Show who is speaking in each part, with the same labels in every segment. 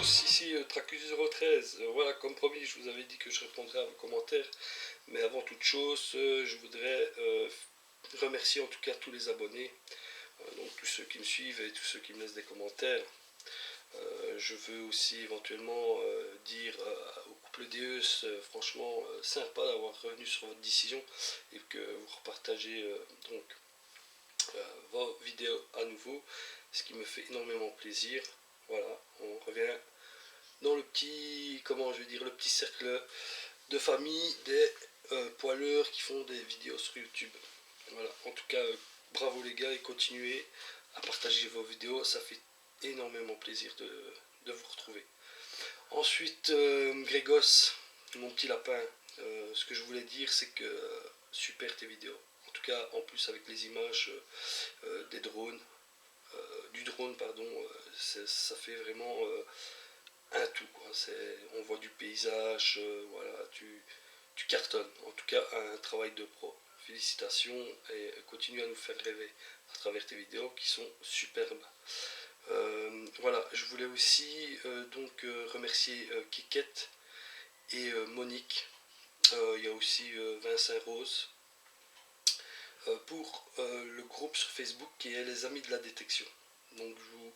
Speaker 1: tous, ici Tracus013. Voilà, comme promis, je vous avais dit que je répondrais à vos commentaires. Mais avant toute chose, je voudrais remercier en tout cas tous les abonnés, donc tous ceux qui me suivent et tous ceux qui me laissent des commentaires. Je veux aussi éventuellement dire au couple Deus, franchement sympa d'avoir revenu sur votre décision et que vous repartagez donc vos vidéos à nouveau, ce qui me fait énormément plaisir. Voilà, on revient dans le petit, comment je vais dire, le petit cercle de famille des poileurs qui font des vidéos sur YouTube. Voilà, en tout cas, bravo les gars et continuez à partager vos vidéos, ça fait énormément plaisir de vous retrouver. Ensuite, Grégos, mon petit lapin, ce que je voulais dire c'est que super tes vidéos. En tout cas, en plus avec les images des drones, du drone, pardon, ça fait vraiment un tout, quoi. On voit du paysage, voilà, tu cartonnes. En tout cas, un travail de pro. Félicitations et continue à nous faire rêver à travers tes vidéos qui sont superbes. Voilà, je voulais aussi donc remercier Kikette et Monique. Il y a aussi Vincent Rose pour le groupe sur Facebook qui est les Amis de la Détection. Donc je vous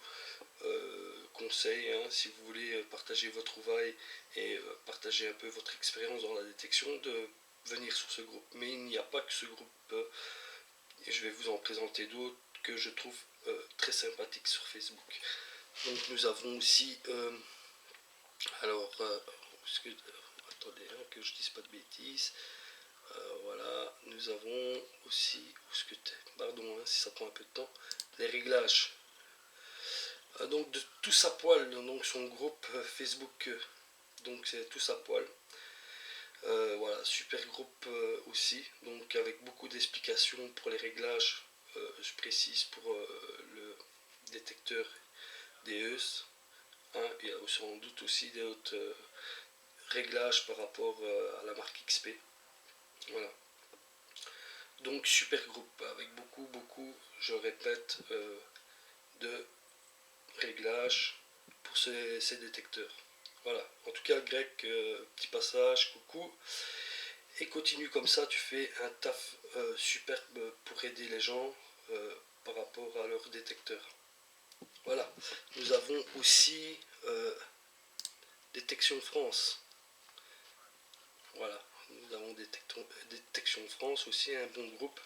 Speaker 1: conseille, hein, si vous voulez partager vos trouvailles et partager un peu votre expérience dans la détection, de venir sur ce groupe. Mais il n'y a pas que ce groupe, et je vais vous en présenter d'autres que je trouve très sympathiques sur Facebook. Donc nous avons aussi, attendez hein, que je dise pas de bêtises, voilà, nous avons aussi, pardon hein, si ça prend un peu de temps, les réglages. Donc de Tous à Poil, donc son groupe Facebook, donc c'est Tous à Poil. Voilà, super groupe aussi, donc avec beaucoup d'explications pour les réglages, je précise pour le détecteur DES. Hein, il y a sans doute aussi d'autres réglages par rapport à la marque XP. Voilà. Donc super groupe avec beaucoup, je répète, de réglages pour ces détecteurs. Voilà, en tout cas Greg, petit passage, coucou, et continue comme ça, tu fais un taf superbe pour aider les gens par rapport à leur détecteur. Voilà, nous avons aussi Détection France. Voilà, nous avons Détection France aussi, un bon groupe,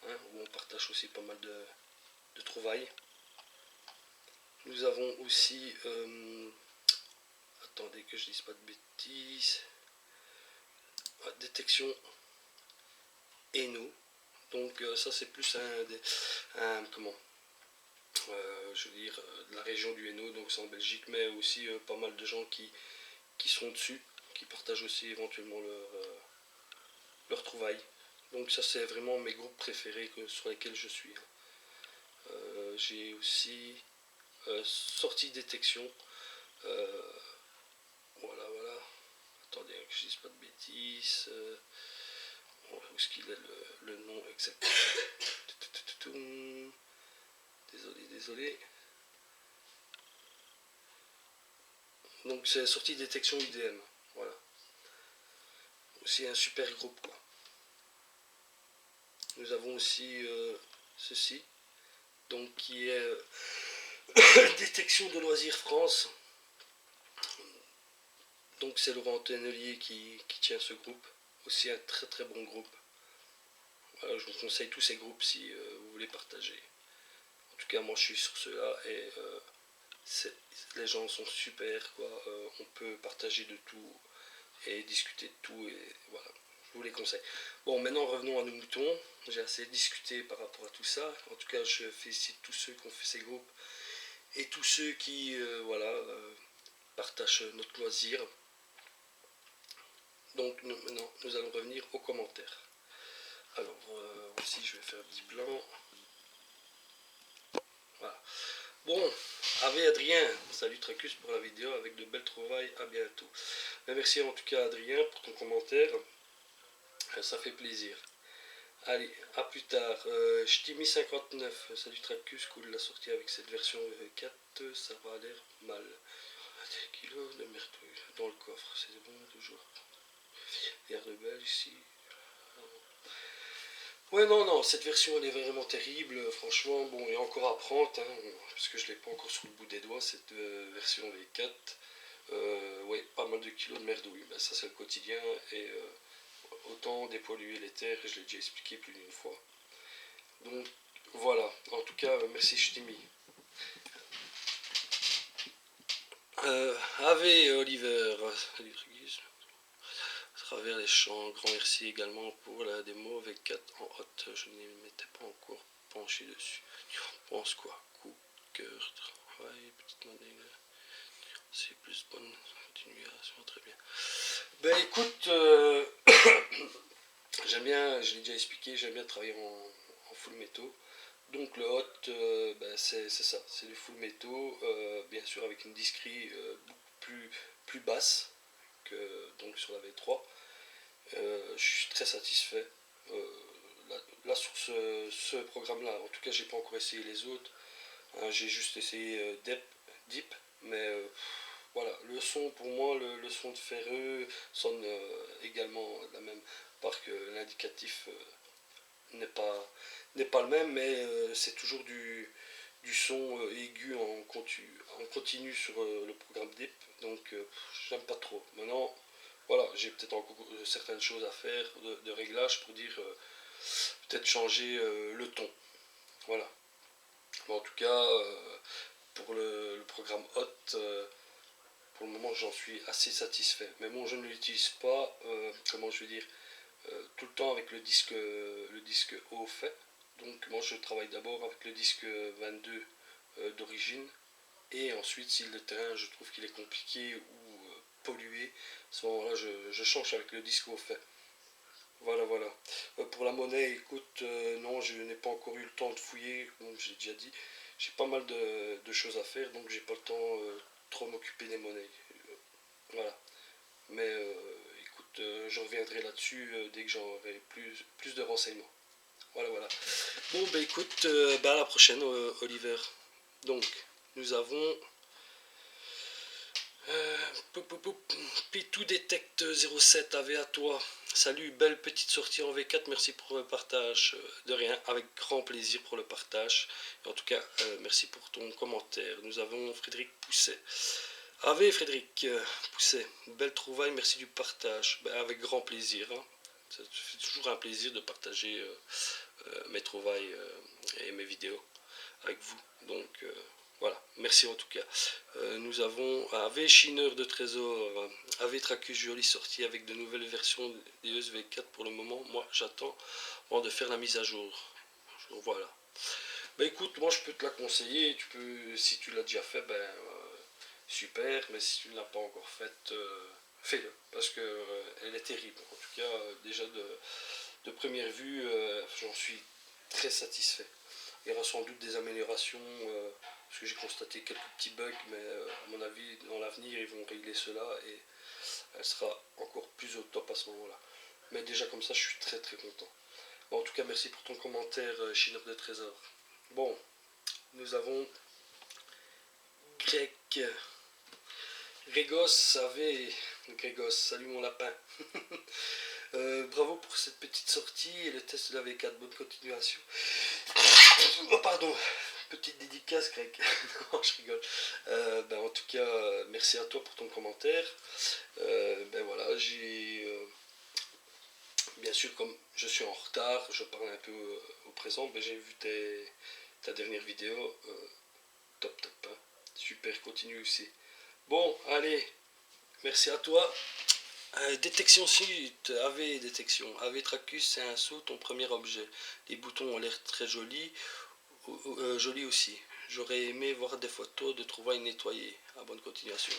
Speaker 1: hein, où on partage aussi pas mal de trouvailles. Nous avons aussi, attendez que je dise pas de bêtises, Détection Hainaut. Donc ça c'est plus je veux dire, de la région du Hainaut, donc c'est en Belgique, mais aussi pas mal de gens qui sont dessus, qui partagent aussi éventuellement leur trouvaille. Donc ça c'est vraiment mes groupes préférés sur lesquels je suis. J'ai aussi Sortie Détection. Voilà. Attendez que je dise pas de bêtises. Où est-ce qu'il est le nom exact? Désolé. Donc c'est Sortie Détection IDM. Voilà. Aussi un super groupe, quoi. Nous avons aussi ceci, donc qui est Détection de Loisirs France. Donc c'est Laurent Tennelier qui tient ce groupe. Aussi un très bon groupe. Voilà, je vous conseille tous ces groupes si vous voulez partager. En tout cas moi je suis sur ceux-là et les gens sont super, quoi. On peut partager de tout et discuter de tout et voilà. Je vous les conseille. Bon, maintenant revenons à nos moutons. J'ai assez discuté par rapport à tout ça. En tout cas, je félicite tous ceux qui ont fait ces groupes et tous ceux qui partagent notre loisir. Donc maintenant, nous allons revenir aux commentaires. Alors, aussi, je vais faire un petit plan. Voilà. Bon, avec Adrien, salut Tracus pour la vidéo avec de belles trouvailles, à bientôt. Merci en tout cas Adrien pour ton commentaire. Ça fait plaisir. Allez, à plus tard. Ch'timi59, salut Tracus, cool la sortie avec cette version 4, ça va l'air mal. Des kilos de merdouille dans le coffre, c'est bon toujours. Bière de Belge ici. Ouais, non, non, cette version elle est vraiment terrible, franchement, bon, il y a encore à prendre, hein, parce que je l'ai pas encore sous le bout des doigts, cette version V4. Ouais, pas mal de kilos de merdouille, ben, ça c'est le quotidien, et autant dépolluer les terres, je l'ai déjà expliqué plus d'une fois. Donc voilà, en tout cas, merci Ch'timi. Ave Oliver, à travers les champs, grand merci également pour la démo V4 en hot, je ne m'étais pas encore penché dessus. Pense quoi? Coup, cœur, travail, petite monnaie, c'est plus bonne continuation, très bien. Ben écoute, j'aime bien, je l'ai déjà expliqué, j'aime bien travailler en full métaux. Donc le hot, ben c'est ça, c'est du full métaux, bien sûr avec une discrete beaucoup plus basse que donc sur la V3. Je suis très satisfait. Là sur ce programme-là, en tout cas j'ai pas encore essayé les autres. Hein, j'ai juste essayé Deep, mais voilà, le son pour moi, le son de ferreux sonne également de la même part que l'indicatif n'est pas, n'est pas le même, mais c'est toujours du son aigu en continu sur le programme Deep, donc j'aime pas trop. Maintenant, voilà, j'ai peut-être encore certaines choses à faire de réglage pour dire peut-être changer le ton. Voilà. Bon, en tout cas, pour le programme Hot, pour le moment j'en suis assez satisfait. Mais bon, je ne l'utilise pas, comment je vais dire, tout le temps avec le disque haut fait. Donc moi je travaille d'abord avec le disque 22 d'origine. Et ensuite, si le terrain je trouve qu'il est compliqué ou pollué, à ce moment-là je change avec le disque au fait. Voilà, voilà. Pour la monnaie, écoute, non, je n'ai pas encore eu le temps de fouiller, comme j'ai déjà dit. J'ai pas mal de choses à faire, donc j'ai pas le temps trop m'occuper des monnaies. Voilà. Mais écoute, je reviendrai là-dessus dès que j'aurai plus de renseignements. Voilà, voilà. Bon, bah écoute, bah à la prochaine, Oliver. Donc, nous avons Pitou Detect 07 AV à toi. Salut, belle petite sortie en V4, merci pour le partage. De rien, avec grand plaisir pour le partage. Et en tout cas, merci pour ton commentaire. Nous avons Frédéric Pousset. AV Frédéric Pousset, belle trouvaille, merci du partage. Ben, avec grand plaisir. Hein. Ça fait toujours un plaisir de partager mes trouvailles et mes vidéos avec vous. Donc voilà, merci en tout cas. Nous avons AV Chineur de Trésor, AV Tracus, jolie sortie avec de nouvelles versions des ESV4 pour le moment. Moi j'attends avant de faire la mise à jour. Voilà. Bah écoute, moi je peux te la conseiller. Tu peux, si tu l'as déjà fait, ben super. Mais si tu ne l'as pas encore faite, fais-le parce que elle est terrible. En tout cas, déjà de première vue, j'en suis très satisfait. Il y aura sans doute des améliorations, parce que j'ai constaté quelques petits bugs, mais à mon avis, dans l'avenir, ils vont régler cela et elle sera encore plus au top à ce moment-là. Mais déjà comme ça, je suis très très content. Bon, en tout cas, merci pour ton commentaire, Chineur de Trésor. Bon, nous avons Greg. Grégos avait. Grégos, salut mon lapin. Bravo pour cette petite sortie et le test de la V4. Bonne continuation. Oh, pardon, petite dédicace, Greg. Non, je rigole. Ben, en tout cas, merci à toi pour ton commentaire. Ben voilà, j'ai. Bien sûr, comme je suis en retard, je parle un peu au présent, mais j'ai vu ta dernière vidéo. Top, top. Hein. Super, continue aussi. Bon, allez, merci à toi. Détection suite, AV détection. AV Tracus, c'est un saut, ton premier objet. Les boutons ont l'air très jolis, jolis aussi. J'aurais aimé voir des photos de trouvailles nettoyées. À bonne continuation.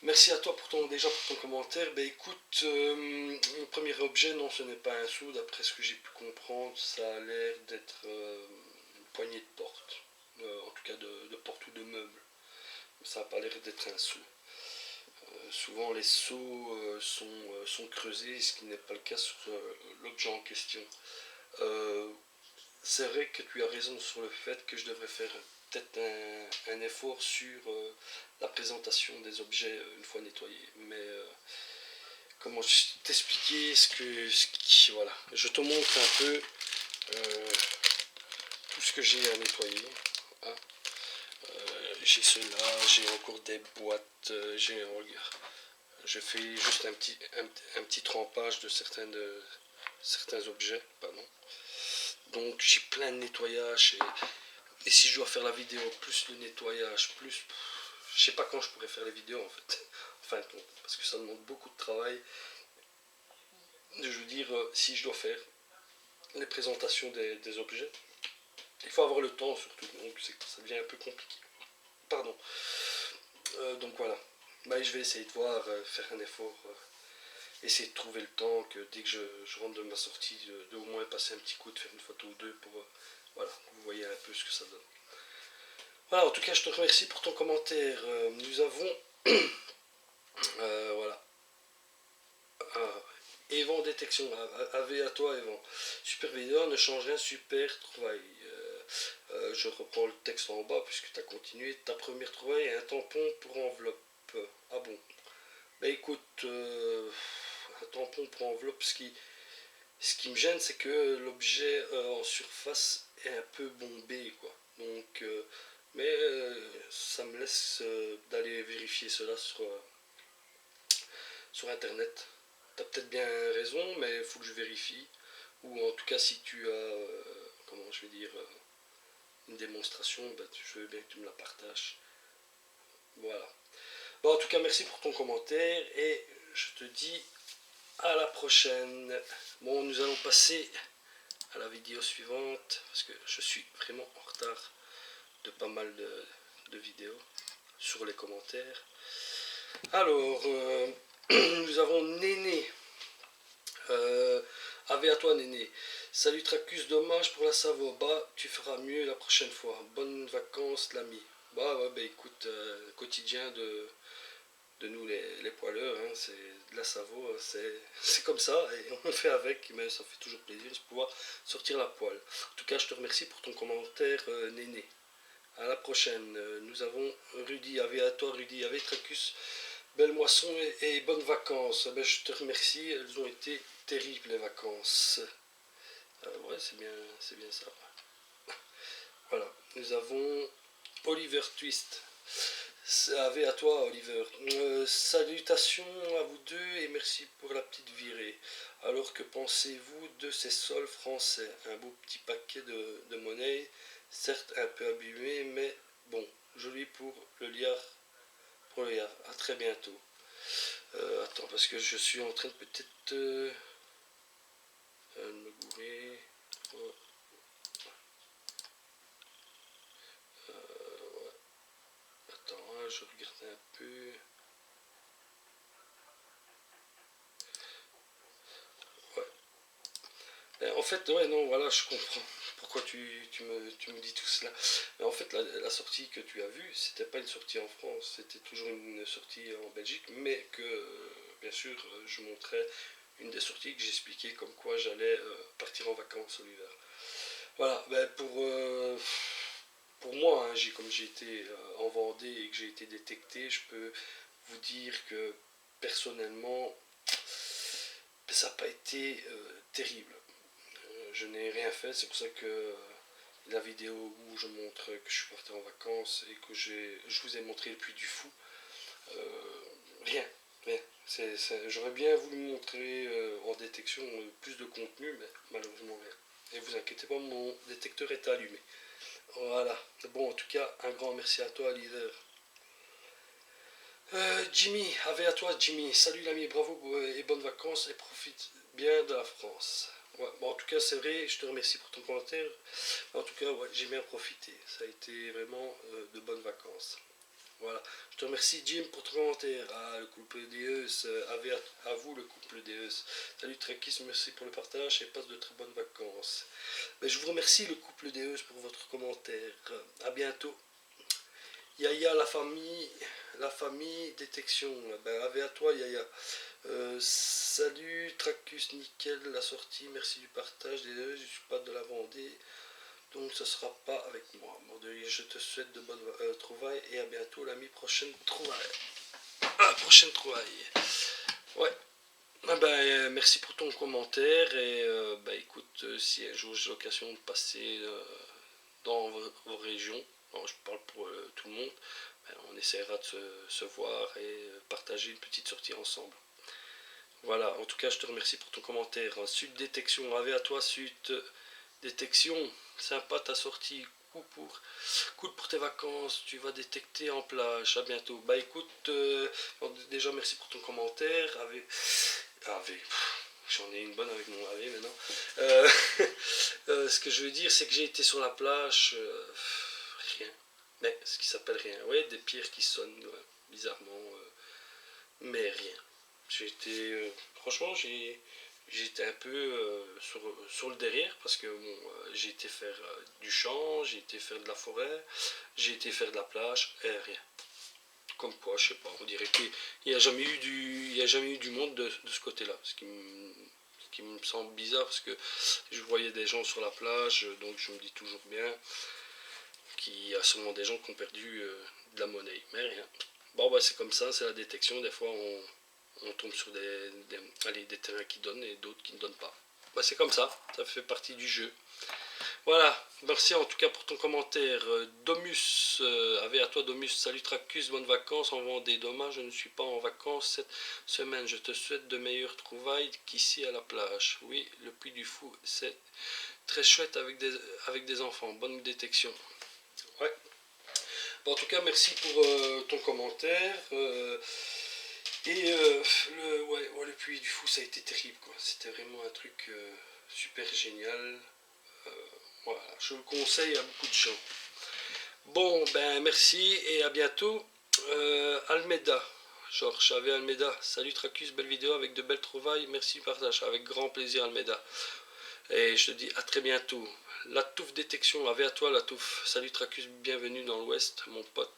Speaker 1: Merci à toi déjà pour ton commentaire. Ben écoute, mon premier objet, non, ce n'est pas un seau. D'après ce que j'ai pu comprendre, ça a l'air d'être une poignée de porte. En tout cas de porte ou de meuble. Ça n'a pas l'air d'être un seau. Souvent les seaux sont creusés, ce qui n'est pas le cas sur l'objet en question. c'est vrai que tu as raison sur le fait que je devrais faire peut-être un effort sur la présentation des objets une fois nettoyés. Mais comment t'expliquer voilà, je te montre un peu tout ce que j'ai à nettoyer. Hein. J'ai cela, j'ai encore des boîtes, je fais juste un petit trempage de certains objets, pardon. Donc j'ai plein de nettoyage et si je dois faire la vidéo plus le nettoyage, plus je sais pas quand je pourrais faire les vidéos en fait. Enfin parce que ça demande beaucoup de travail. Je veux dire, si je dois faire les présentations des objets, il faut avoir le temps surtout, donc ça devient un peu compliqué. Pardon. Donc voilà. Bah, je vais essayer de voir, faire un effort, essayer de trouver le temps que dès que je rentre de ma sortie, de au moins passer un petit coup, de faire une photo ou deux pour voilà, vous voyez un peu ce que ça donne. Voilà, en tout cas, je te remercie pour ton commentaire. Nous avons voilà. Evan Détection, AV à toi Evan. Super vidéo, ne change rien, super trouvaille. Je reprends le texte en bas puisque tu as continué. Ta première trouvaille est un tampon pour enveloppe. Ah bon. Bah écoute, un tampon pour enveloppe, ce qui me gêne, c'est que l'objet en surface est un peu bombé, quoi. Donc, mais ça me laisse d'aller vérifier cela sur internet. T'as peut-être bien raison, mais il faut que je vérifie. Ou en tout cas, si tu as, comment je vais dire, une démonstration, bah, je veux bien que tu me la partages. Voilà. Bon, en tout cas, merci pour ton commentaire et je te dis à la prochaine. Bon, nous allons passer à la vidéo suivante parce que je suis vraiment en retard de pas mal de vidéos sur les commentaires. Alors, nous avons Néné. Ave à toi Néné. Salut Tracus, dommage pour la Savo. Bah, tu feras mieux la prochaine fois. Bonnes vacances l'ami. Bah ouais, bah écoute, quotidien de nous les poileurs, hein, c'est de la Savo, c'est comme ça et on fait avec, mais ça fait toujours plaisir de pouvoir sortir la poêle. En tout cas, je te remercie pour ton commentaire Néné. À la prochaine. Nous avons Rudy, Ave à toi Rudy, Ave Tracus. Belle moisson et bonnes vacances. Ben, je te remercie, elles ont été terribles les vacances. Ouais, c'est bien ça. Voilà, nous avons Oliver Twist. Ave à toi Oliver. Salutations à vous deux et merci pour la petite virée. Alors que pensez-vous de ces sols français? Un beau petit paquet de monnaie, certes un peu abîmé, mais bon, joli pour le liard. Pour le liard. À très bientôt. Attends, parce que je suis en train de peut-être me gourer. Oh, ouais. Attends, hein, je regarde un peu. Ouais. En fait, ouais, non, voilà, je comprends pourquoi tu me dis tout cela. Mais en fait, la sortie que tu as vue, c'était pas une sortie en France, c'était toujours une sortie en Belgique, mais que, bien sûr, je montrais une des sorties que j'expliquais comme quoi j'allais partir en vacances au l'hiver. Voilà, ben pour moi, hein, comme j'ai été en Vendée et que j'ai été détecté, je peux vous dire que personnellement, ça n'a pas été terrible. Je n'ai rien fait, c'est pour ça que la vidéo où je montre que je suis parti en vacances et que je vous ai montré le Puy du Fou, euh, rien, rien. J'aurais bien voulu montrer en détection plus de contenu, mais malheureusement rien. Et vous inquiétez pas, mon détecteur est allumé. Voilà. Bon, en tout cas, un grand merci à toi, leader. Jimmy, avec à toi, Jimmy. Salut l'ami, bravo et bonnes vacances et profite bien de la France. Ouais, bon, en tout cas, c'est vrai, je te remercie pour ton commentaire. En tout cas, ouais, j'ai bien profité. Ça a été vraiment de bonnes vacances. Voilà. Je te remercie, Jim, pour ton commentaire. Ah, le couple Deus, à vous, le couple Deus. Salut, Trekis, merci pour le partage et passe de très bonnes vacances. Mais je vous remercie, le couple Deus, pour votre commentaire. À bientôt. Yaya, la famille détection. Ben, à toi, Yaya. Salut, Tracus, nickel, la sortie, merci du partage. Désolé, je suis pas de la Vendée. donc ce sera pas avec moi. Bon, je te souhaite de bonnes trouvailles et à bientôt l'ami, prochaine trouvaille. Prochaine trouvaille. Ouais. Ah bah, merci pour ton commentaire et bah écoute, si un jour j'ai l'occasion de passer dans vos régions, alors je parle pour tout le monde, ben, on essaiera de se voir et partager une petite sortie ensemble. Voilà, en tout cas je te remercie pour ton commentaire. Sud Détection, à toi Sud Détection, sympa ta sortie, cool pour tes vacances, tu vas détecter en plage, à bientôt. Bah écoute, déjà merci pour ton commentaire, j'en ai une bonne avec mon AV maintenant. Ce que je veux dire, c'est que j'ai été sur la plage, rien. Mais ce qui s'appelle rien. Ouais, des pierres qui sonnent bizarrement, mais rien. J'ai été, franchement, j'étais un peu sur le derrière parce que bon, j'ai été faire du champ, j'ai été faire de la forêt, j'ai été faire de la plage et rien. Comme quoi, je sais pas, on dirait qu'il n'y a jamais eu du monde de ce côté-là. Ce qui me semble bizarre parce que je voyais des gens sur la plage, donc je me dis toujours bien qu'il y a sûrement des gens qui ont perdu de la monnaie, mais rien. Bon, bah c'est comme ça, c'est la détection. Des fois, on tombe sur des terrains qui donnent et d'autres qui ne donnent pas. Bah, c'est comme ça fait partie du jeu. Voilà, merci en tout cas pour ton commentaire. Domus, à toi Domus, salut Tracus, bonnes vacances en Vendée. Dommage, je ne suis pas en vacances cette semaine. Je te souhaite de meilleures trouvailles qu'ici à la plage. Oui, le Puy du Fou, c'est très chouette avec des enfants. Bonne détection. Ouais. Bon, en tout cas, merci pour ton commentaire. Le Puy du Fou, ça a été terrible, quoi. C'était vraiment un truc super génial. Euh, voilà, je le conseille à beaucoup de gens. Bon, ben merci et à bientôt. Almeida, Georges, Almeida. Salut Tracus, belle vidéo avec de belles trouvailles. Merci du partage, avec grand plaisir Almeida. Et je te dis à très bientôt. La Touffe Détection, à toi la Touffe. Salut Tracus, bienvenue dans l'Ouest, mon pote.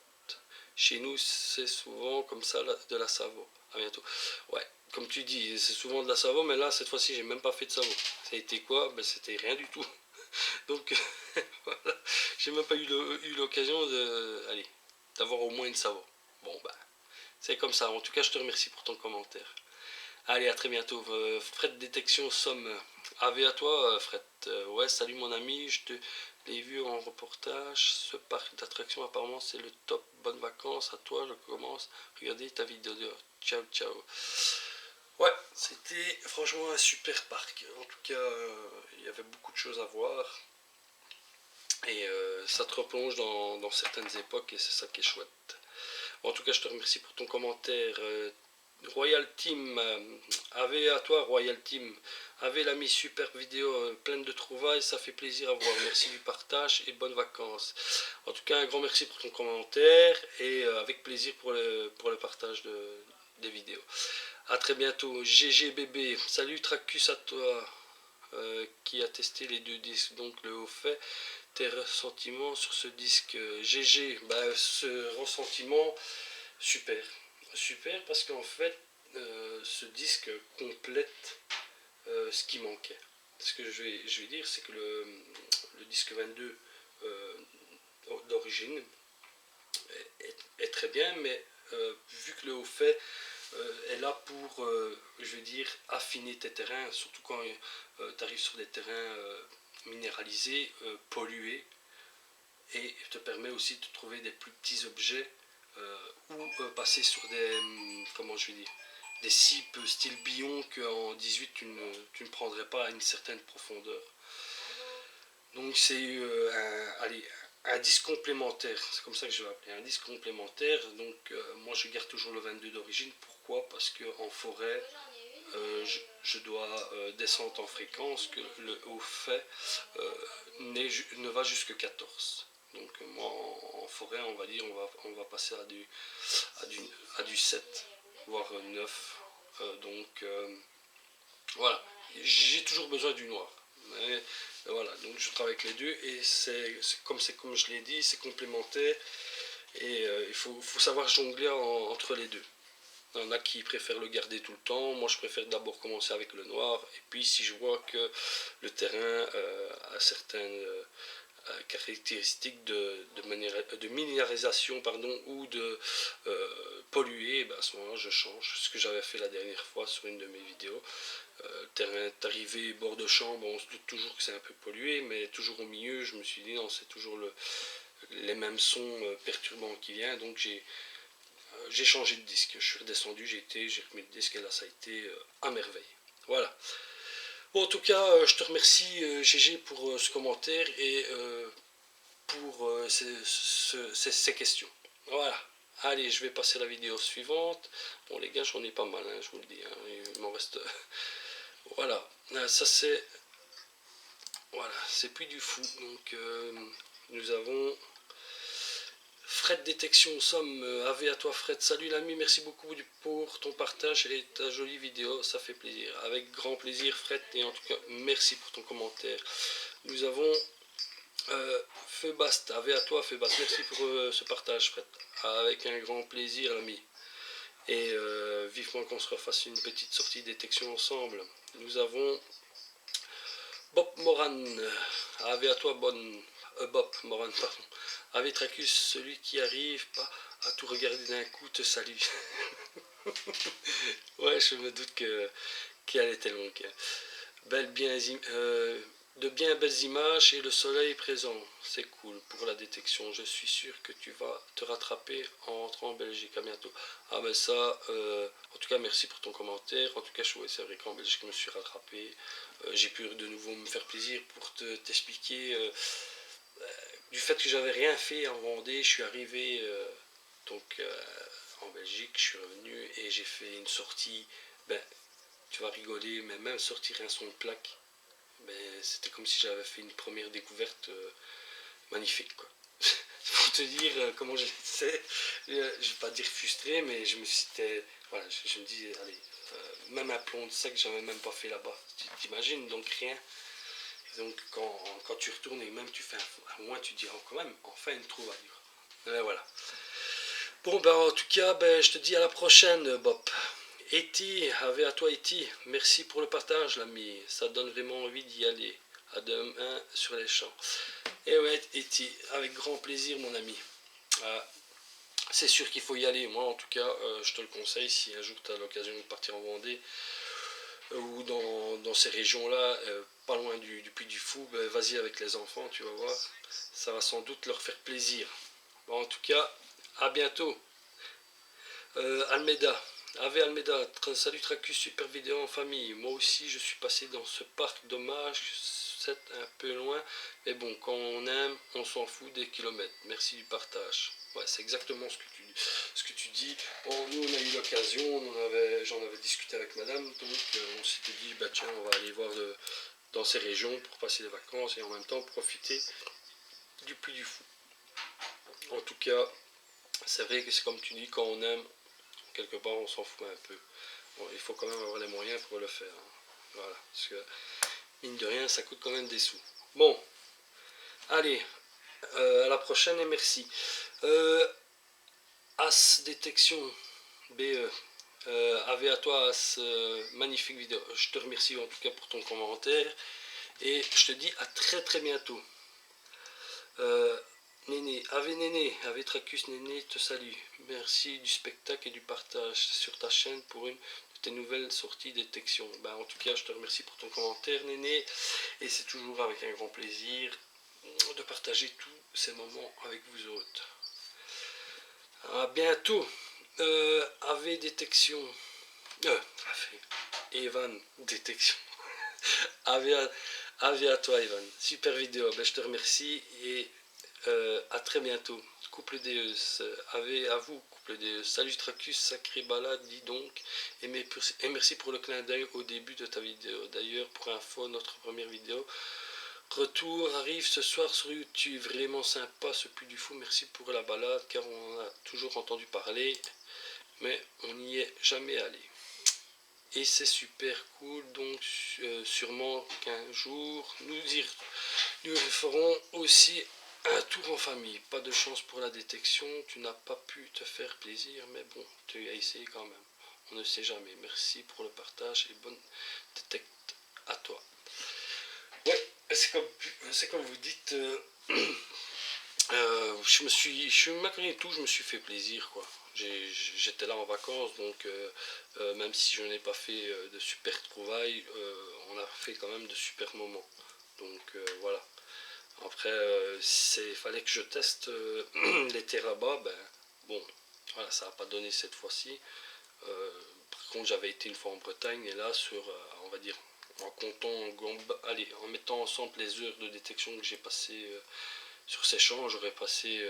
Speaker 1: Chez nous, c'est souvent comme ça de la Savo. À bientôt. Ouais, comme tu dis, c'est souvent de la Savo, mais là, cette fois-ci, j'ai même pas fait de Savo. Ça a été quoi? Ben, c'était rien du tout. Donc, voilà, j'ai même pas eu l'occasion d'avoir au moins une Savo. Bon, ben, c'est comme ça. En tout cas, je te remercie pour ton commentaire. Allez, à très bientôt. Fred Détection, Somme. À toi, Fred. Ouais, salut mon ami, je te l'ai vu en reportage. Ce parc d'attractions, apparemment, c'est le top. Bonnes vacances. À toi, je commence. Regardez ta vidéo. Ciao, ciao. Ouais, c'était franchement un super parc. En tout cas, il y avait beaucoup de choses à voir. Et ça te replonge dans certaines époques et c'est ça qui est chouette. En tout cas, je te remercie pour ton commentaire. Royal Team, à toi Royal Team, l'ami, super vidéo pleine de trouvailles, ça fait plaisir à voir, merci du partage et bonnes vacances. En tout cas, un grand merci pour ton commentaire et avec plaisir pour le partage des vidéos. A très bientôt. GG bébé, salut Tracus à toi qui a testé les deux disques, donc le haut fait. Tes ressentiments sur ce disque GG, ce ressentiment, super. Super parce qu'en fait, ce disque complète ce qui manquait. Ce que je vais dire, c'est que le disque 22 d'origine est très bien, mais vu que le haut fait est là pour, je vais dire, affiner tes terrains, surtout quand tu arrives sur des terrains minéralisés, pollués, et te permet aussi de trouver des plus petits objets ou passer sur comment je vais dire, des cipes style billon qu'en 18 tu ne prendrais pas à une certaine profondeur. Donc c'est un disque complémentaire, c'est comme ça que je vais appeler, un disque complémentaire. Donc moi je garde toujours le 22 d'origine. Pourquoi? Parce qu'en forêt, je dois descendre en fréquence, que le haut fait ne va jusque 14. Donc moi en forêt, on va dire, on va passer à du 7, voire 9. Voilà, j'ai toujours besoin du noir. Mais voilà, donc je travaille avec les deux et c'est comme je l'ai dit, c'est complémentaire et il faut savoir jongler entre les deux. Il y en a qui préfèrent le garder tout le temps. Moi, je préfère d'abord commencer avec le noir. Et puis, si je vois que le terrain a caractéristiques de minéralisation pardon, ou de polluer, à ce moment-là je change. Ce que j'avais fait la dernière fois sur une de mes vidéos. Terrain est arrivé bord de champ, on se doute toujours que c'est un peu pollué, mais toujours au milieu, je me suis dit non, c'est toujours les mêmes sons perturbants qui viennent, donc j'ai changé de disque. Je suis redescendu, j'ai remis le disque et là ça a été à merveille. Voilà. Bon, en tout cas, je te remercie GG pour ce commentaire et pour ces questions. Voilà. Allez, je vais passer à la vidéo suivante. Bon les gars, j'en ai pas mal, hein, je vous le dis. Hein. Il m'en reste... voilà. Ça c'est... Voilà, c'est Puy du Fou. Donc nous avons... Fred Détection, somme, AV à toi Fred. Salut l'ami, merci beaucoup pour ton partage et ta jolie vidéo, ça fait plaisir. Avec grand plaisir Fred, et en tout cas merci pour ton commentaire. Nous avons Feubast, AV à toi Feubast, merci pour ce partage Fred. Avec un grand plaisir l'ami. Et vivement qu'on se refasse une petite sortie détection ensemble. Nous avons Bob Moran, AV à toi bonne... Bob Moran, pardon. Ave Tracus, celui qui arrive pas à tout regarder d'un coup, te salue. Ouais, je me doute qu'elle était longue. De bien belles images et le soleil présent. C'est cool pour la détection. Je suis sûr que tu vas te rattraper en rentrant en Belgique. À bientôt. Ah ben ça, en tout cas merci pour ton commentaire. En tout cas, c'est vrai qu'en Belgique je me suis rattrapé. J'ai pu de nouveau me faire plaisir pour t'expliquer... du fait que j'avais rien fait en Vendée, je suis arrivé en Belgique, je suis revenu et j'ai fait une sortie, tu vas rigoler, mais même sortir un son de plaque, c'était comme si j'avais fait une première découverte magnifique, quoi. Pour te dire comment j'étais, je vais pas dire frustré, mais je me dis, allez, même un plomb de sec, j'avais même pas fait là-bas, t'imagines, donc rien. Donc quand tu retournes et même tu fais un moins, tu te dis quand même, enfin une trouvaille. Et voilà. Bon en tout cas, je te dis à la prochaine Bob. Eti, à toi Eti, merci pour le partage l'ami, ça donne vraiment envie d'y aller. À demain sur les champs. Et ouais Eti, avec grand plaisir mon ami. C'est sûr qu'il faut y aller, moi en tout cas je te le conseille si un jour tu as l'occasion de partir en Vendée. Ou dans ces régions-là, pas loin du Puy du Fou, vas-y avec les enfants, tu vas voir, ça va sans doute leur faire plaisir. Bon, en tout cas, à bientôt. Almeida, Ave Almeida, salut Tracus, super vidéo en famille. Moi aussi, je suis passé dans ce parc, dommage, c'est un peu loin, mais bon, quand on aime, on s'en fout des kilomètres. Merci du partage. Ouais, c'est exactement ce que tu dis. Bon, nous, on a eu l'occasion, j'en avais discuté avec madame, donc on s'était dit, tiens, on va aller voir dans ces régions pour passer des vacances et en même temps profiter du Puy du Fou. En tout cas, c'est vrai que c'est comme tu dis, quand on aime, quelque part, on s'en fout un peu. Bon, il faut quand même avoir les moyens pour le faire. Hein. Voilà, parce que mine de rien, ça coûte quand même des sous. Bon, allez, à la prochaine et merci. As Détection BE, Ave à toi As, magnifique vidéo. Je te remercie en tout cas pour ton commentaire et je te dis à très bientôt. Néné, Ave Tracus Néné te salue. Merci du spectacle et du partage sur ta chaîne pour une de tes nouvelles sorties détection. En tout cas, je te remercie pour ton commentaire, Néné, et c'est toujours avec un grand plaisir de partager tous ces moments avec vous autres. À bientôt. Ave Détection. Evan Détection. Ave à toi, Evan. Super vidéo. Je te remercie et à très bientôt. Couple Deus, Ave à vous, couple Deus. Salut Tracus, sacré balade, dis donc. Et merci pour le clin d'œil au début de ta vidéo. D'ailleurs, pour info, notre première vidéo retour arrive ce soir sur YouTube. Vraiment sympa ce Puy du Fou. Merci pour la balade, car on a toujours entendu parler, mais on n'y est jamais allé. Et c'est super cool, donc sûrement qu'un jour nous ferons aussi un tour en famille. Pas de chance pour la détection, tu n'as pas pu te faire plaisir, mais bon, tu as essayé quand même. On ne sait jamais. Merci pour le partage et bonne détecte à toi. Ouais, c'est comme vous dites, malgré tout, je me suis fait plaisir, quoi. J'étais là en vacances, donc même si je n'ai pas fait de super trouvailles, on a fait quand même de super moments. Donc voilà. Après, fallait que je teste les Terrabas. Ben, bon, voilà, ça n'a pas donné cette fois-ci. Par contre, j'avais été une fois en Bretagne et là, on va dire, en comptant, allez, en mettant ensemble les heures de détection que j'ai passées sur ces champs, j'aurais passé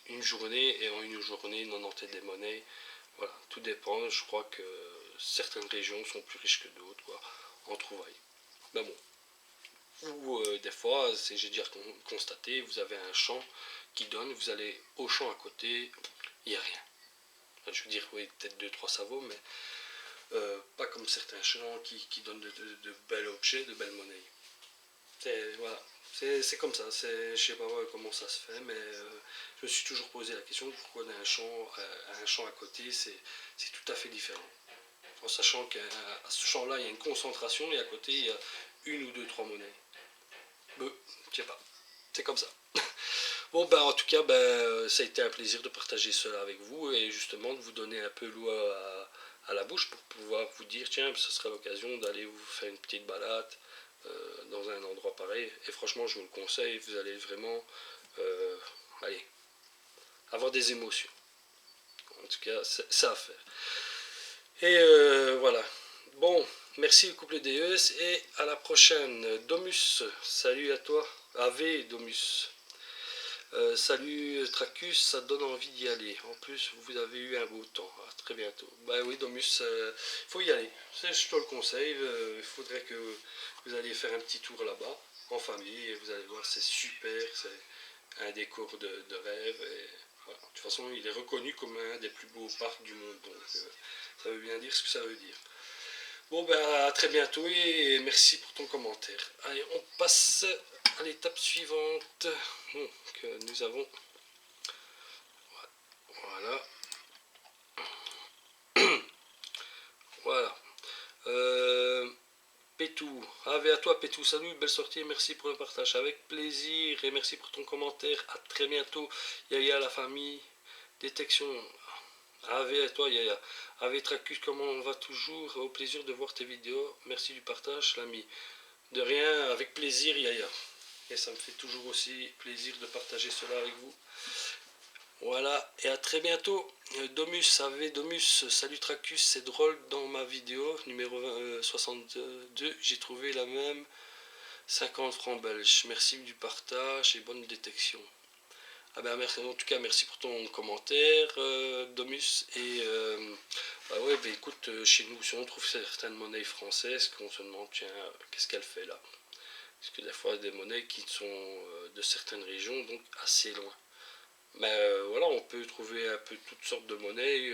Speaker 1: une journée et en une journée, 90 des monnaies. Voilà, tout dépend. Je crois que certaines régions sont plus riches que d'autres, quoi, en trouvailles. Mais bon, ou des fois, j'ai déjà constaté, vous avez un champ qui donne, vous allez au champ à côté, il n'y a rien. Enfin, je veux dire, oui, peut-être deux, trois sabots, mais pas comme certains champs qui donnent de bels objets, de belles monnaies. Voilà, c'est comme ça, je sais pas comment ça se fait, mais je me suis toujours posé la question pourquoi un champ à côté, c'est tout à fait différent. En sachant qu'à ce champ-là, il y a une concentration et à côté, il y a une ou deux, trois monnaies. Je sais pas, c'est comme ça. Bon, ben, en tout cas, ben, ça a été un plaisir de partager cela avec vous et justement de vous donner un peu l'eau à la bouche pour pouvoir vous dire, tiens, ce serait l'occasion d'aller vous faire une petite balade dans un endroit pareil. Et franchement, je vous le conseille, vous allez vraiment euh, allez, avoir des émotions. En tout cas, c'est à faire. Et voilà. Bon, merci le couple DES et à la prochaine. Domus, salut à toi. Ave Domus. Salut Tracus, ça donne envie d'y aller. En plus, vous avez eu un beau temps. À très bientôt. Bah oui, Domus, il faut y aller. Je te le conseille. Il faudrait que vous alliez faire un petit tour là-bas, en famille, et vous allez voir, c'est super. C'est un décor de rêve. Et voilà. De toute façon, il est reconnu comme un des plus beaux parcs du monde. Donc, ça veut bien dire ce que ça veut dire. Bon, ben à très bientôt et merci pour ton commentaire. Allez, on passe à l'étape suivante. Donc, nous avons. Voilà. Voilà. Euh, Pétou. Ave à toi, Pétou. Salut, belle sortie et merci pour le partage. Avec plaisir et merci pour ton commentaire. À très bientôt. Yaya, la famille. Détection. Ave à toi, Yaya. Ave Tracus, comment on va toujours? Au plaisir de voir tes vidéos. Merci du partage, l'ami. De rien, avec plaisir, Yaya. Et ça me fait toujours aussi plaisir de partager cela avec vous. Voilà, et à très bientôt. Domus, AV Domus, salut Tracus, c'est drôle, dans ma vidéo numéro 62, j'ai trouvé la même 50 francs belges. Merci du partage et bonne détection. Ah ben merci, en tout cas merci pour ton commentaire Domus et bah ouais bah écoute chez nous si on trouve certaines monnaies françaises qu'on se demande tiens qu'est-ce qu'elle fait là parce que des fois des monnaies qui sont de certaines régions donc assez loin. Mais voilà, on peut trouver un peu toutes sortes de monnaies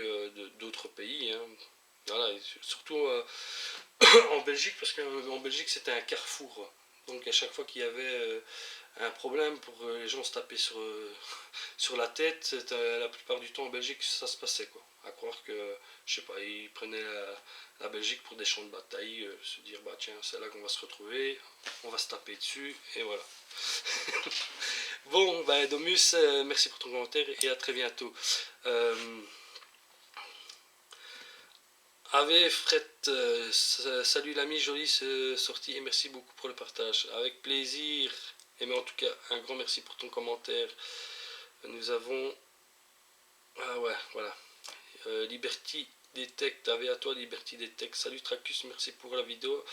Speaker 1: d'autres pays. Hein. Voilà, surtout en Belgique, parce qu'en Belgique c'était un carrefour. Donc à chaque fois qu'il y avait un problème pour les gens se taper sur la tête, la plupart du temps en Belgique ça se passait quoi. À croire que, je sais pas, ils prenaient la Belgique pour des champs de bataille, se dire bah tiens c'est là qu'on va se retrouver, on va se taper dessus et voilà. Bon, bah, Domus, merci pour ton commentaire et à très bientôt. Ave Fret, salut l'ami, jolie sortie et merci beaucoup pour le partage. Avec plaisir. Et mais en tout cas, un grand merci pour ton commentaire. Nous avons. Ah ouais, voilà. Liberty Detect, Ave à toi, Liberty Detect. Salut Tracus, merci pour la vidéo.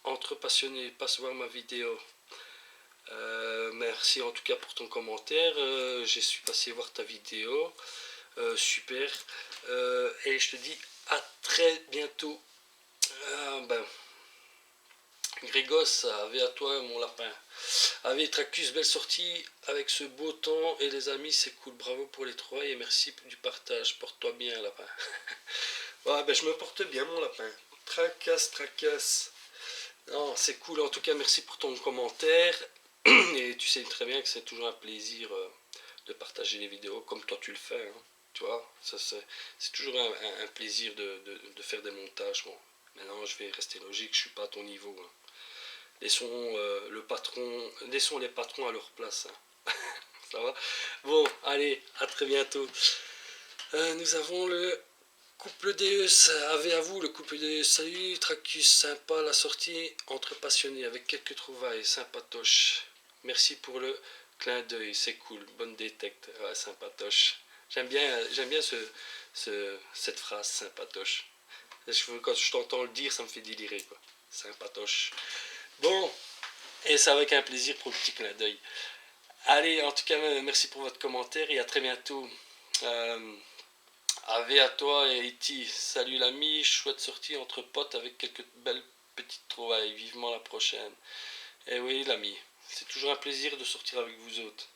Speaker 1: Entre passionnés, passe voir ma vidéo. Merci en tout cas pour ton commentaire. Je suis passé voir ta vidéo. Super. Et je te dis à très bientôt. Ben, Grégos, ave à toi mon lapin. Ave Tracus, belle sortie avec ce beau temps et les amis, c'est cool. Bravo pour les trois et merci du partage. Porte-toi bien, lapin. Ouais, ben je me porte bien, mon lapin. Tracasse, tracasse. Non, c'est cool. En tout cas, merci pour ton commentaire. Et tu sais très bien que c'est toujours un plaisir de partager les vidéos comme toi tu le fais. Hein. Tu vois, c'est toujours un plaisir de faire des montages. Bon, maintenant, je vais rester logique, je suis pas à ton niveau. Hein. Laissons les patrons à leur place. Hein. Ça va? Bon, allez, à très bientôt. Nous avons le couple Deus. Ave à vous, le couple Deus. Salut, Tracus, sympa la sortie entre passionnés avec quelques trouvailles, sympatoche. Merci pour le clin d'œil, c'est cool, bonne détecte, ouais, sympatoche. J'aime bien cette phrase, sympatoche. Quand je t'entends le dire, ça me fait délirer, quoi. Sympatoche. Bon, et c'est avec un plaisir pour le petit clin d'œil. Allez, en tout cas, merci pour votre commentaire et à très bientôt. Euh, Ave à toi et Iti. Salut l'ami, chouette sortie entre potes avec quelques belles petites trouvailles. Vivement la prochaine. Eh oui, l'ami, c'est toujours un plaisir de sortir avec vous autres.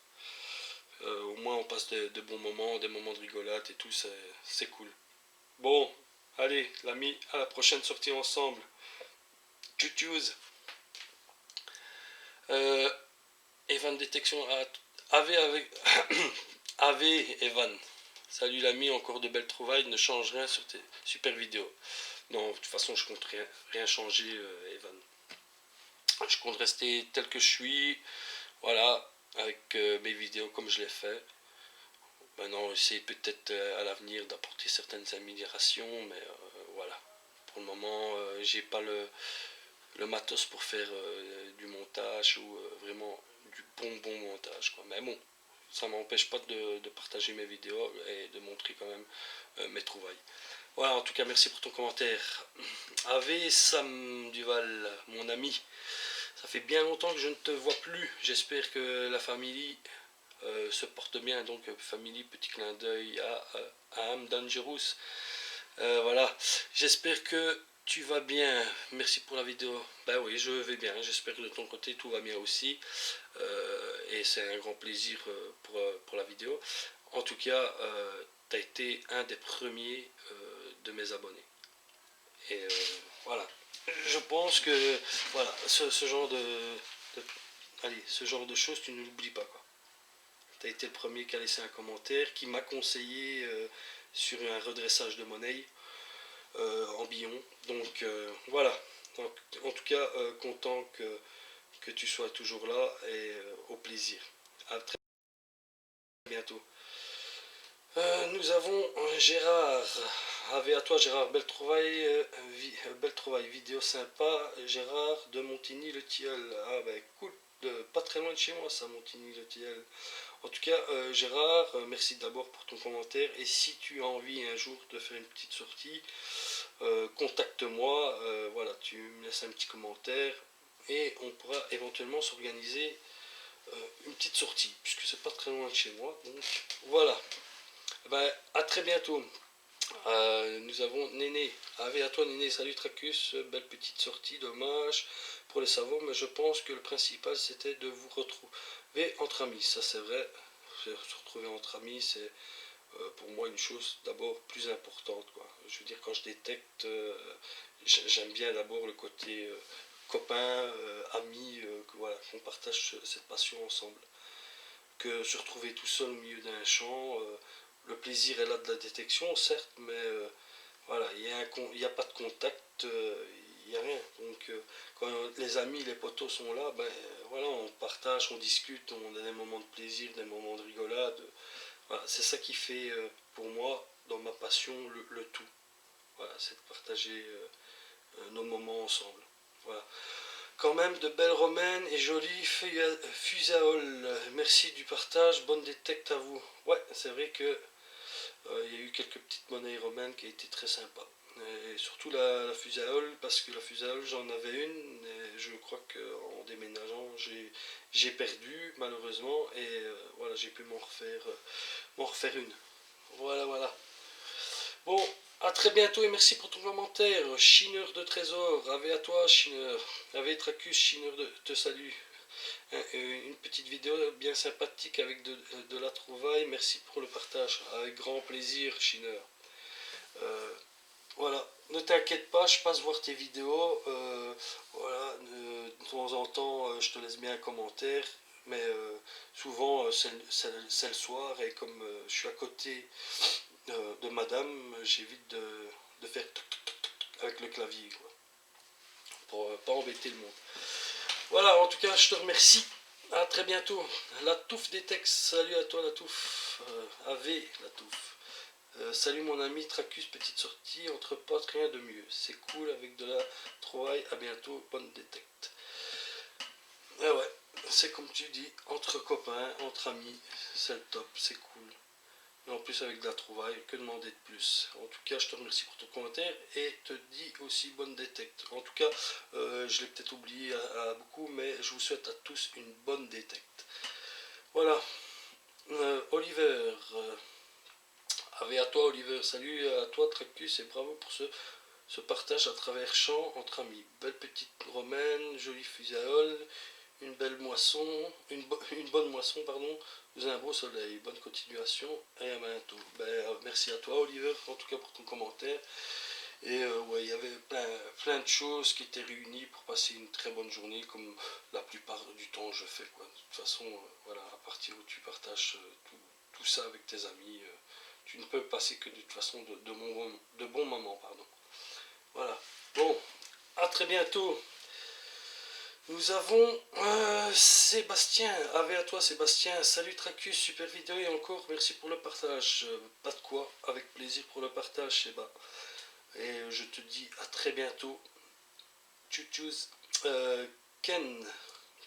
Speaker 1: Au moins, on passe de bons moments, des moments de rigolade et tout, c'est cool. Bon, allez, l'ami, à la prochaine sortie ensemble. Tchou euh, Evan Détection Ave avec Ave Evan. Salut l'ami, encore de belles trouvailles, ne change rien sur tes super vidéos. Non, de toute façon, je compte rien changer, Evan. Je compte rester tel que je suis, voilà, avec mes vidéos comme je l'ai fait. Maintenant, essayer peut-être à l'avenir d'apporter certaines améliorations, mais voilà. Pour le moment, j'ai pas le matos pour faire du montage ou vraiment du bon montage, quoi. Mais bon, ça m'empêche pas de partager mes vidéos et de montrer quand même mes trouvailles. Voilà, en tout cas, merci pour ton commentaire. Ave Sam Duval, mon ami, ça fait bien longtemps que je ne te vois plus. J'espère que la famille se porte bien. Donc, famille, petit clin d'œil à Am Dangerous. Voilà, j'espère que tu vas bien. Merci pour la vidéo. Ben oui, je vais bien. J'espère que de ton côté, tout va bien aussi. Et c'est un grand plaisir pour la vidéo. En tout cas, tu as été un des premiers de mes abonnés. Et voilà. Je pense que voilà, ce genre allez, ce genre de choses, tu ne l'oublies pas, quoi. Tu as été le premier qui a laissé un commentaire, qui m'a conseillé sur un redressage de monnaie en billon. Donc voilà. Donc, en tout cas, content que tu sois toujours là et au plaisir. À très bientôt. Nous avons Gérard. Ave à toi Gérard, belle trouvaille, vidéo sympa. Gérard de Montigny-le-Tilleul. Ah ben cool, pas très loin de chez moi ça, Montigny-le-Tilleul. En tout cas, Gérard, merci d'abord pour ton commentaire. Et si tu as envie un jour de faire une petite sortie, contacte-moi. Voilà, tu me laisses un petit commentaire et on pourra éventuellement s'organiser une petite sortie, puisque c'est pas très loin de chez moi. Donc voilà. Ben, à très bientôt. Nous avons Néné. Ave à toi Néné, salut Tracus, belle petite sortie, dommage pour les savons, mais je pense que le principal c'était de vous retrouver entre amis. Ça c'est vrai, se retrouver entre amis c'est pour moi une chose d'abord plus importante, quoi. Je veux dire, quand je détecte, j'aime bien d'abord le côté copain, ami, voilà, qu'on partage cette passion ensemble. Que se retrouver tout seul au milieu d'un champ, le plaisir est là de la détection, certes, mais voilà, il n'y a pas de contact, il n'y a rien. Donc quand les amis, les potos sont là, ben voilà, on partage, on discute, on a des moments de plaisir, des moments de rigolade. Voilà, c'est ça qui fait pour moi, dans ma passion, le tout. Voilà, c'est de partager nos moments ensemble. Voilà. Quand même de belles romaines et jolies fusaoles. Merci du partage, bonne détecte à vous. Ouais, c'est vrai que il y a eu quelques petites monnaies romaines qui étaient très sympas. Et surtout la fusaole, parce que la fusaole j'en avais une, et je crois qu'en déménageant j'ai perdu malheureusement, et voilà, j'ai pu m'en refaire une. Voilà, voilà. Bon, à très bientôt et merci pour ton commentaire. Chineur de trésor, ave à toi, Chineur. Ave Tracus, Chineur te salue. Une petite vidéo bien sympathique avec de la trouvaille. Merci pour le partage. Avec grand plaisir, Chineur. Euh, voilà, ne t'inquiète pas, je passe voir tes vidéos. Voilà, de temps en temps, je te laisse bien un commentaire. Mais souvent, c'est le soir et comme je suis à côté de madame, j'évite de faire avec le clavier, quoi, pour pas embêter le monde. Voilà, en tout cas, je te remercie À très bientôt. La touffe des textes, salut à toi la touffe. AV la touffe. Salut mon ami Tracus, petite sortie entre potes, rien de mieux. C'est cool avec de la trouvaille, à bientôt, bonne détecte. Ah ouais, c'est comme tu dis, entre copains, entre amis, c'est le top, c'est cool. Et en plus avec de la trouvaille, que demander de plus. En tout cas, je te remercie pour ton commentaire et te dis aussi bonne détecte. En tout cas, je l'ai peut-être oublié à beaucoup, mais je vous souhaite à tous une bonne détecte. Voilà, Oliver, à toi Oliver, salut à toi Tracus et bravo pour ce partage à travers champs entre amis. Belle petite romaine, jolie fuséole, une belle moisson, une bonne moisson, pardon, vous un beau soleil, bonne continuation et à bientôt. Merci à toi Oliver, en tout cas pour ton commentaire. Et ouais, il y avait plein de choses qui étaient réunies pour passer une très bonne journée, comme la plupart du temps je fais. Quoi. De toute façon, voilà, à partir où tu partages tout ça avec tes amis, tu ne peux passer que de toute façon de bons moments. Pardon. Voilà. Bon, à très bientôt. Nous avons Sébastien. Avec à toi Sébastien. Salut Tracus, super vidéo et encore merci pour le partage. Pas de quoi, avec plaisir pour le partage Séba. Et je te dis à très bientôt. Tchou-tchouz. Ken.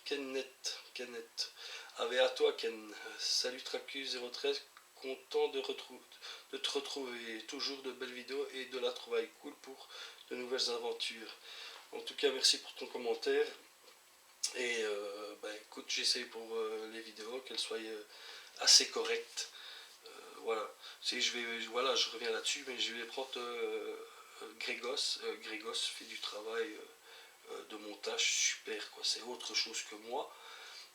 Speaker 1: Kenneth. Avec à toi Ken. Salut Tracus 013. Content de te retrouver. Toujours de belles vidéos et de la trouvaille cool pour de nouvelles aventures. En tout cas, merci pour ton commentaire. Et écoute, j'essaye pour les vidéos qu'elles soient assez correctes. Voilà. Voilà, je reviens là-dessus, mais je vais prendre Grégos. Grégos fait du travail de montage super, quoi. C'est autre chose que moi.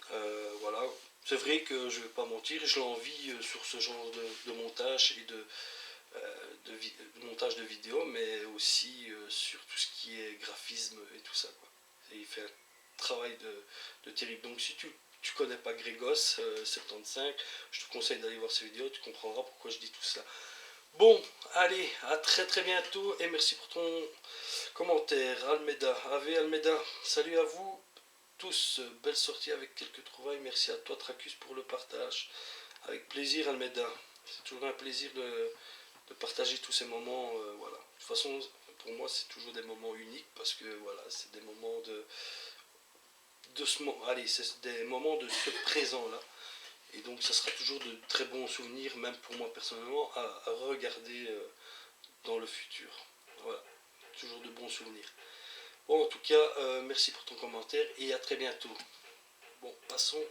Speaker 1: Voilà. C'est vrai que je vais pas mentir, je l'envie sur ce genre de montage et de montage de vidéos, mais aussi sur tout ce qui est graphisme et tout ça, quoi. Et il fait un travail de terrible. Donc si tu connais pas Grégos 75, je te conseille d'aller voir ses vidéos, tu comprendras pourquoi je dis tout ça. Bon, allez, à très très bientôt et merci pour ton commentaire. Almeida, Ave Almeida, salut à vous tous, belle sortie avec quelques trouvailles, merci à toi Tracus pour le partage. Avec plaisir Almeida, c'est toujours un plaisir de partager tous ces moments, voilà. De toute façon, pour moi, c'est toujours des moments uniques parce que voilà, c'est des moments c'est des moments de ce présent-là. Et donc, ça sera toujours de très bons souvenirs, même pour moi personnellement, à regarder dans le futur. Voilà, toujours de bons souvenirs. Bon, en tout cas, merci pour ton commentaire et à très bientôt. Bon, passons.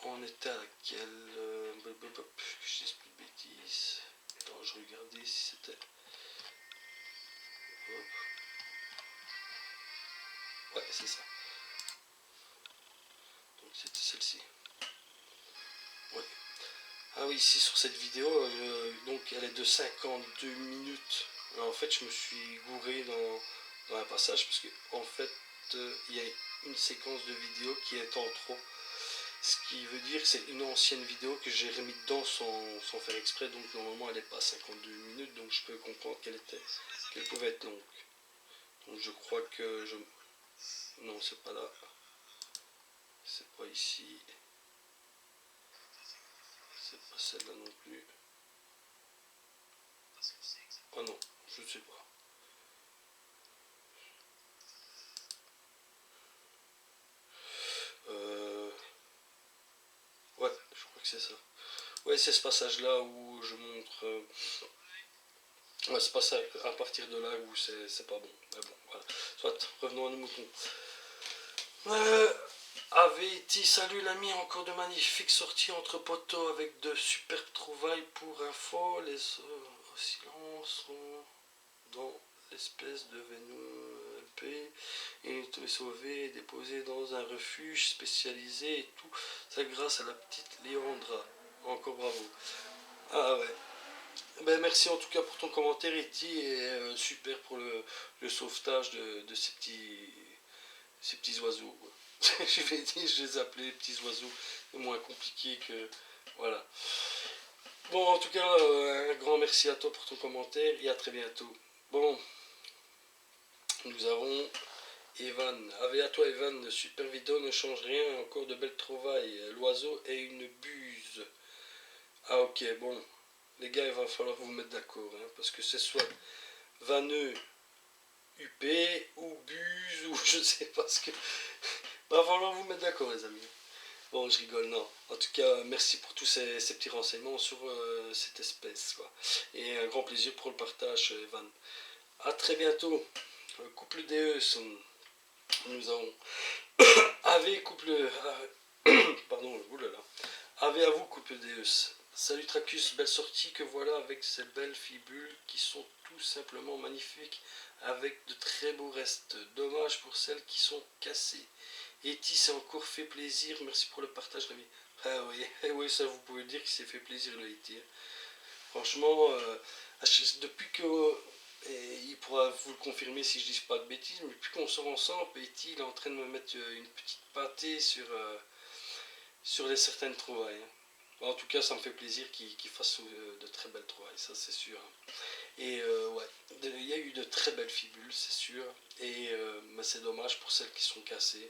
Speaker 1: On était à laquelle que je dise plus de bêtises. Attends, je regardais si c'était. Hop. Ouais, c'est ça. Donc c'était celle-ci. Ouais. Ah oui, ici sur cette vidéo, donc elle est de 52 minutes. Alors, en fait, je me suis gouré dans un passage parce qu'en en fait, il y a une séquence de vidéo qui est en trop. Ce qui veut dire que c'est une ancienne vidéo que j'ai remis dedans sans faire exprès. Donc normalement, elle n'est pas à 52 minutes, donc je peux comprendre qu'elle pouvait être longue. Donc je crois que je... Non, c'est pas là. C'est pas ici. C'est pas celle-là non plus. Oh non, je ne sais pas. Euh... Ouais, je crois que c'est ça. Ouais, c'est ce passage-là où je montre... Ouais, c'est pas ça, à partir de là où c'est pas bon. Mais bon, voilà. Soit, revenons à nos moutons. Aveti, salut l'ami, encore de magnifiques sorties entre poteaux avec de superbes trouvailles pour info. Les oscillants sont dans l'espèce de VNP et été sauvé et déposé dans un refuge spécialisé et tout ça grâce à la petite Léandra. Encore bravo. Ah ouais. Ben, merci en tout cas pour ton commentaire Eti et super pour le sauvetage de ces petits oiseaux. je vais dire, je les appelais petits oiseaux, c'est moins compliqué que... Voilà. Bon, en tout cas, un grand merci à toi pour ton commentaire et à très bientôt. Bon, nous avons Evan, à toi Evan, super vidéo ne change rien, encore de belles trouvailles, l'oiseau et une buse. Ah ok, bon, les gars, il va falloir vous mettre d'accord, hein, parce que c'est soit vaneux, UP, ou buse, ou je ne sais pas ce que... Il va falloir vous mettre d'accord les amis. Bon, je rigole, non. En tout cas, merci pour tous ces petits renseignements sur cette espèce, quoi. Et un grand plaisir pour le partage, Evan. A très bientôt. Couple DE, nous avons AV couple... pardon, oulala. AV à vous couple DE. Salut Tracus, belle sortie que voilà avec ces belles fibules qui sont tout simplement magnifiques avec de très beaux restes. Dommage pour celles qui sont cassées. Eti s'est encore fait plaisir, merci pour le partage Rémi. Ah oui, oui, ça vous pouvez dire qu'il s'est fait plaisir le Eti. Franchement, depuis que et il pourra vous le confirmer si je dis pas de bêtises, mais depuis qu'on sort ensemble, Eti il est en train de me mettre une petite pâtée sur les certaines trouvailles. En tout cas, ça me fait plaisir qu'il fasse de très belles trouvailles, ça c'est sûr. Et ouais, il y a eu de très belles fibules, c'est sûr. Et c'est dommage pour celles qui sont cassées.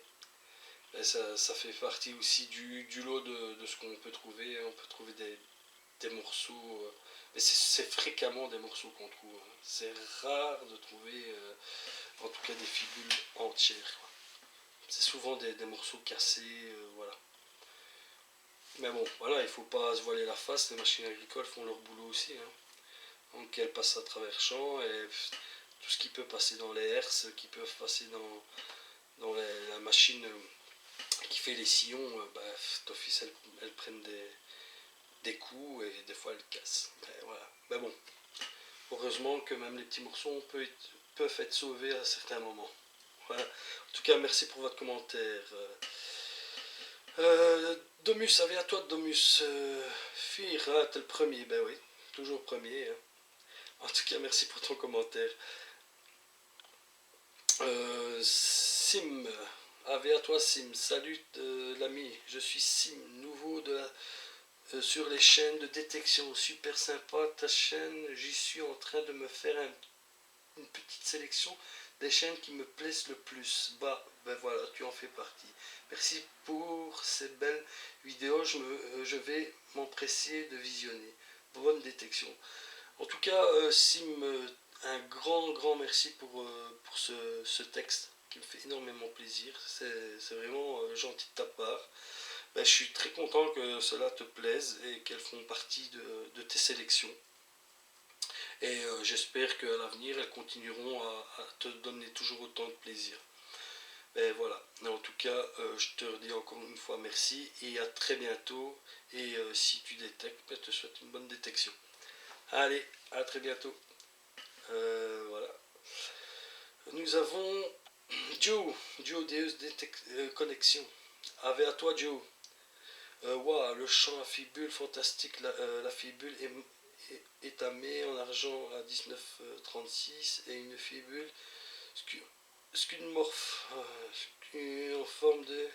Speaker 1: Et ça fait partie aussi du lot de ce qu'on peut trouver. On peut trouver des morceaux, mais c'est fréquemment des morceaux qu'on trouve. C'est rare de trouver, en tout cas, des fibules entières. C'est souvent des morceaux cassés, voilà. Mais bon, voilà, il ne faut pas se voiler la face. Les machines agricoles font leur boulot aussi. Hein. Donc elles passent à travers champs et tout ce qui peut passer dans les herses, qui peuvent passer dans la machine qui fait les sillons, d'office elles prennent des coups et des fois elles cassent. Et voilà. Mais bon, heureusement que même les petits morceaux peuvent être sauvés à certains moments. Voilà. En tout cas, merci pour votre commentaire. Domus, avait à toi Domus. Fira, t'es le premier, ben oui, toujours premier. Hein. En tout cas, merci pour ton commentaire. Sim, avait à toi Sim. Salut l'ami, je suis Sim, nouveau sur les chaînes de détection. Super sympa ta chaîne, j'y suis en train de me faire une petite sélection des chaînes qui me plaisent le plus. Ben voilà, tu en fais partie. Merci pour ces belles vidéos, je vais m'empresser de visionner. Bonne détection. En tout cas, Sim, un grand merci pour ce texte qui me fait énormément plaisir. C'est vraiment gentil de ta part. Ben, je suis très content que cela te plaise et qu'elles font partie de tes sélections. Et j'espère qu'à l'avenir, elles continueront à te donner toujours autant de plaisir. Et voilà. En tout cas, je te redis encore une fois merci et à très bientôt. Et si tu détectes, je te souhaite une bonne détection. Allez, à très bientôt. Voilà. Nous avons Joe Deus Connexion. Avec à toi Joe. Wow, le chant à fibule fantastique. La fibule est tamée en argent à 19,36 et une fibule scudmorphe en forme de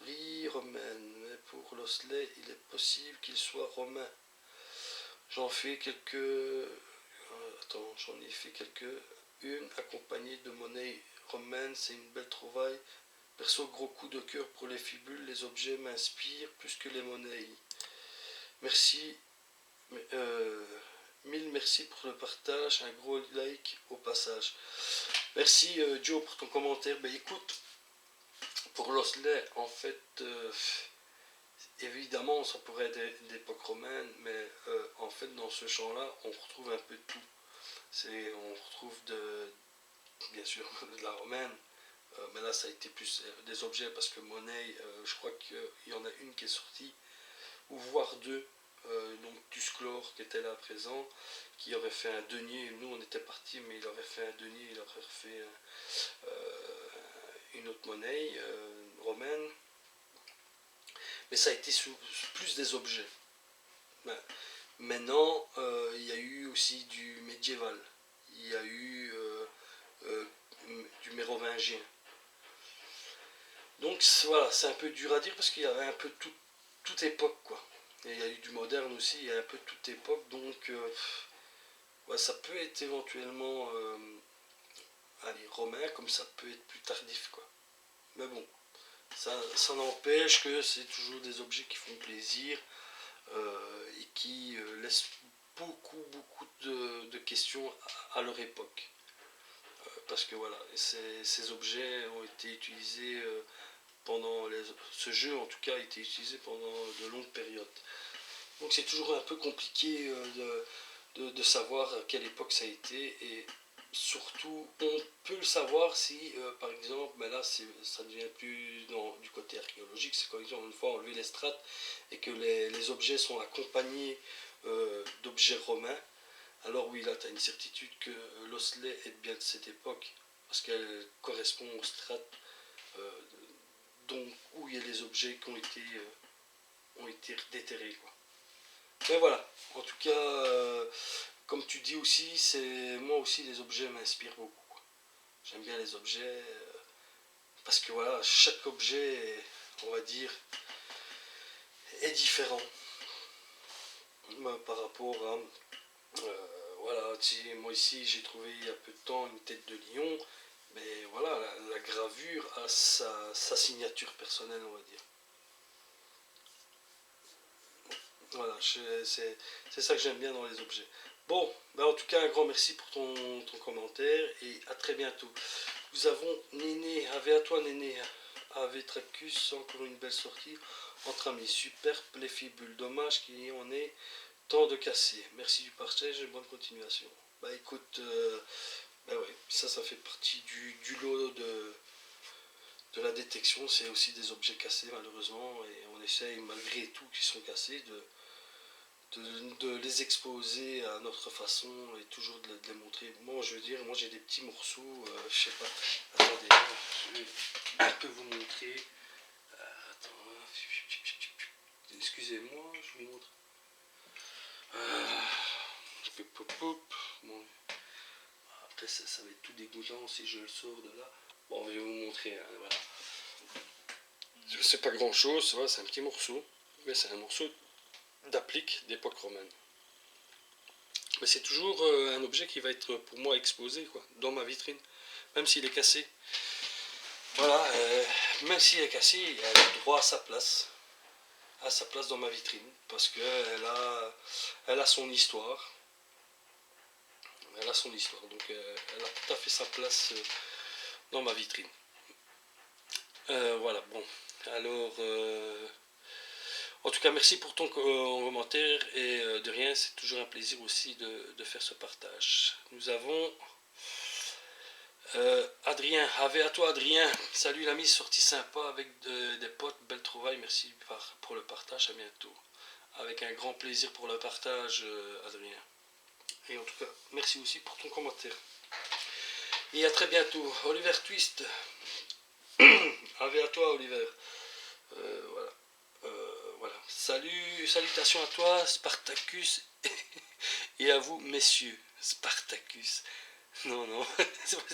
Speaker 1: riz romaine. Mais pour l'osselet, il est possible qu'il soit romain. J'en ai fait quelques-unes accompagnées de monnaie romaine, c'est une belle trouvaille. Perso, gros coup de cœur pour les fibules, les objets m'inspirent plus que les monnaies. Merci, mille merci pour le partage, un gros like au passage. Merci Joe pour ton commentaire. Ben écoute, pour l'osselet, en fait, évidemment, ça pourrait être d'époque romaine, mais en fait, dans ce champ-là, on retrouve un peu de tout. On retrouve bien sûr de la romaine, mais là, ça a été plus des objets parce que monnaie, je crois qu'il y en a une qui est sortie, ou voire deux. Donc Tusclore qui était là présent, qui aurait fait un denier. Nous, on était partis, mais il aurait fait un denier, il aurait fait une autre monnaie romaine. Mais ça a été plus des objets. Maintenant, il y a eu aussi du médiéval, il y a eu du mérovingien. Donc voilà, c'est un peu dur à dire parce qu'il y avait un peu toute époque, quoi. Et il y a eu du moderne aussi, il y a un peu toute époque, donc ouais, ça peut être éventuellement allez, romain, comme ça peut être plus tardif, quoi. Mais bon, ça n'empêche que c'est toujours des objets qui font plaisir et qui laissent beaucoup de questions à leur époque. Parce que voilà, ces objets ont été utilisés pendant ce jeu en tout cas a été utilisé pendant de longues périodes. Donc c'est toujours un peu compliqué de savoir à quelle époque ça a été et surtout on peut le savoir si par exemple, ben là ça ne devient plus du côté archéologique, c'est quand ils ont une fois enlevé les strates et que les objets sont accompagnés d'objets romains. Alors oui, là tu as une certitude que l'osselet est bien de cette époque parce qu'elle correspond aux strates euh, donc, où il y a les objets qui ont été déterrés, quoi. Mais voilà, en tout cas, comme tu dis aussi, moi aussi les objets m'inspirent beaucoup, quoi. J'aime bien les objets parce que voilà, chaque objet, on va dire, est différent par rapport à voilà, moi ici j'ai trouvé il y a peu de temps une tête de lion, mais voilà, la gravure a sa signature personnelle, on va dire. Voilà, c'est ça que j'aime bien dans les objets. Bon, ben en tout cas, un grand merci pour ton commentaire et à très bientôt. Nous avons Néné, Ave à toi Néné, Ave Tracus, encore une belle sortie entre amis. Super, les fibules, dommage qu'il y en ait tant de cassés. Merci du partage et bonne continuation. Bah écoute, bah ouais, ça fait partie du lot de la détection. C'est aussi des objets cassés malheureusement et on essaye malgré tout qu'ils sont cassés de les exposer à notre façon et toujours de les montrer. Moi, je veux dire, moi j'ai des petits morceaux, je sais pas. Attendez, je vais un peu vous montrer. Attends, excusez-moi, je vous montre. Bon, après, ça va être tout dégoûtant si je le sors de là. Bon, je vais vous montrer. Hein, voilà. C'est pas grand chose, c'est un petit morceau, mais c'est un morceau d'applique d'époque romaine. Mais c'est toujours un objet qui va être pour moi exposé quoi, dans ma vitrine, même s'il est cassé. Voilà, même s'il est cassé, il a droit à sa place dans ma vitrine, parce elle a son histoire. Elle a son histoire, donc elle a tout à fait sa place dans ma vitrine. Voilà, bon. Alors, en tout cas, merci pour ton commentaire et de rien, c'est toujours un plaisir aussi de faire ce partage. Nous avons Adrien, Ave à toi Adrien, salut l'ami, sortie sympa avec des potes, belle trouvaille, merci pour le partage, à bientôt. Avec un grand plaisir pour le partage Adrien. Et en tout cas, merci aussi pour ton commentaire. Et à très bientôt. Oliver Twist, Ave à toi Oliver. Voilà. Voilà. Salutations à toi Spartacus et à vous messieurs. Spartacus. Non,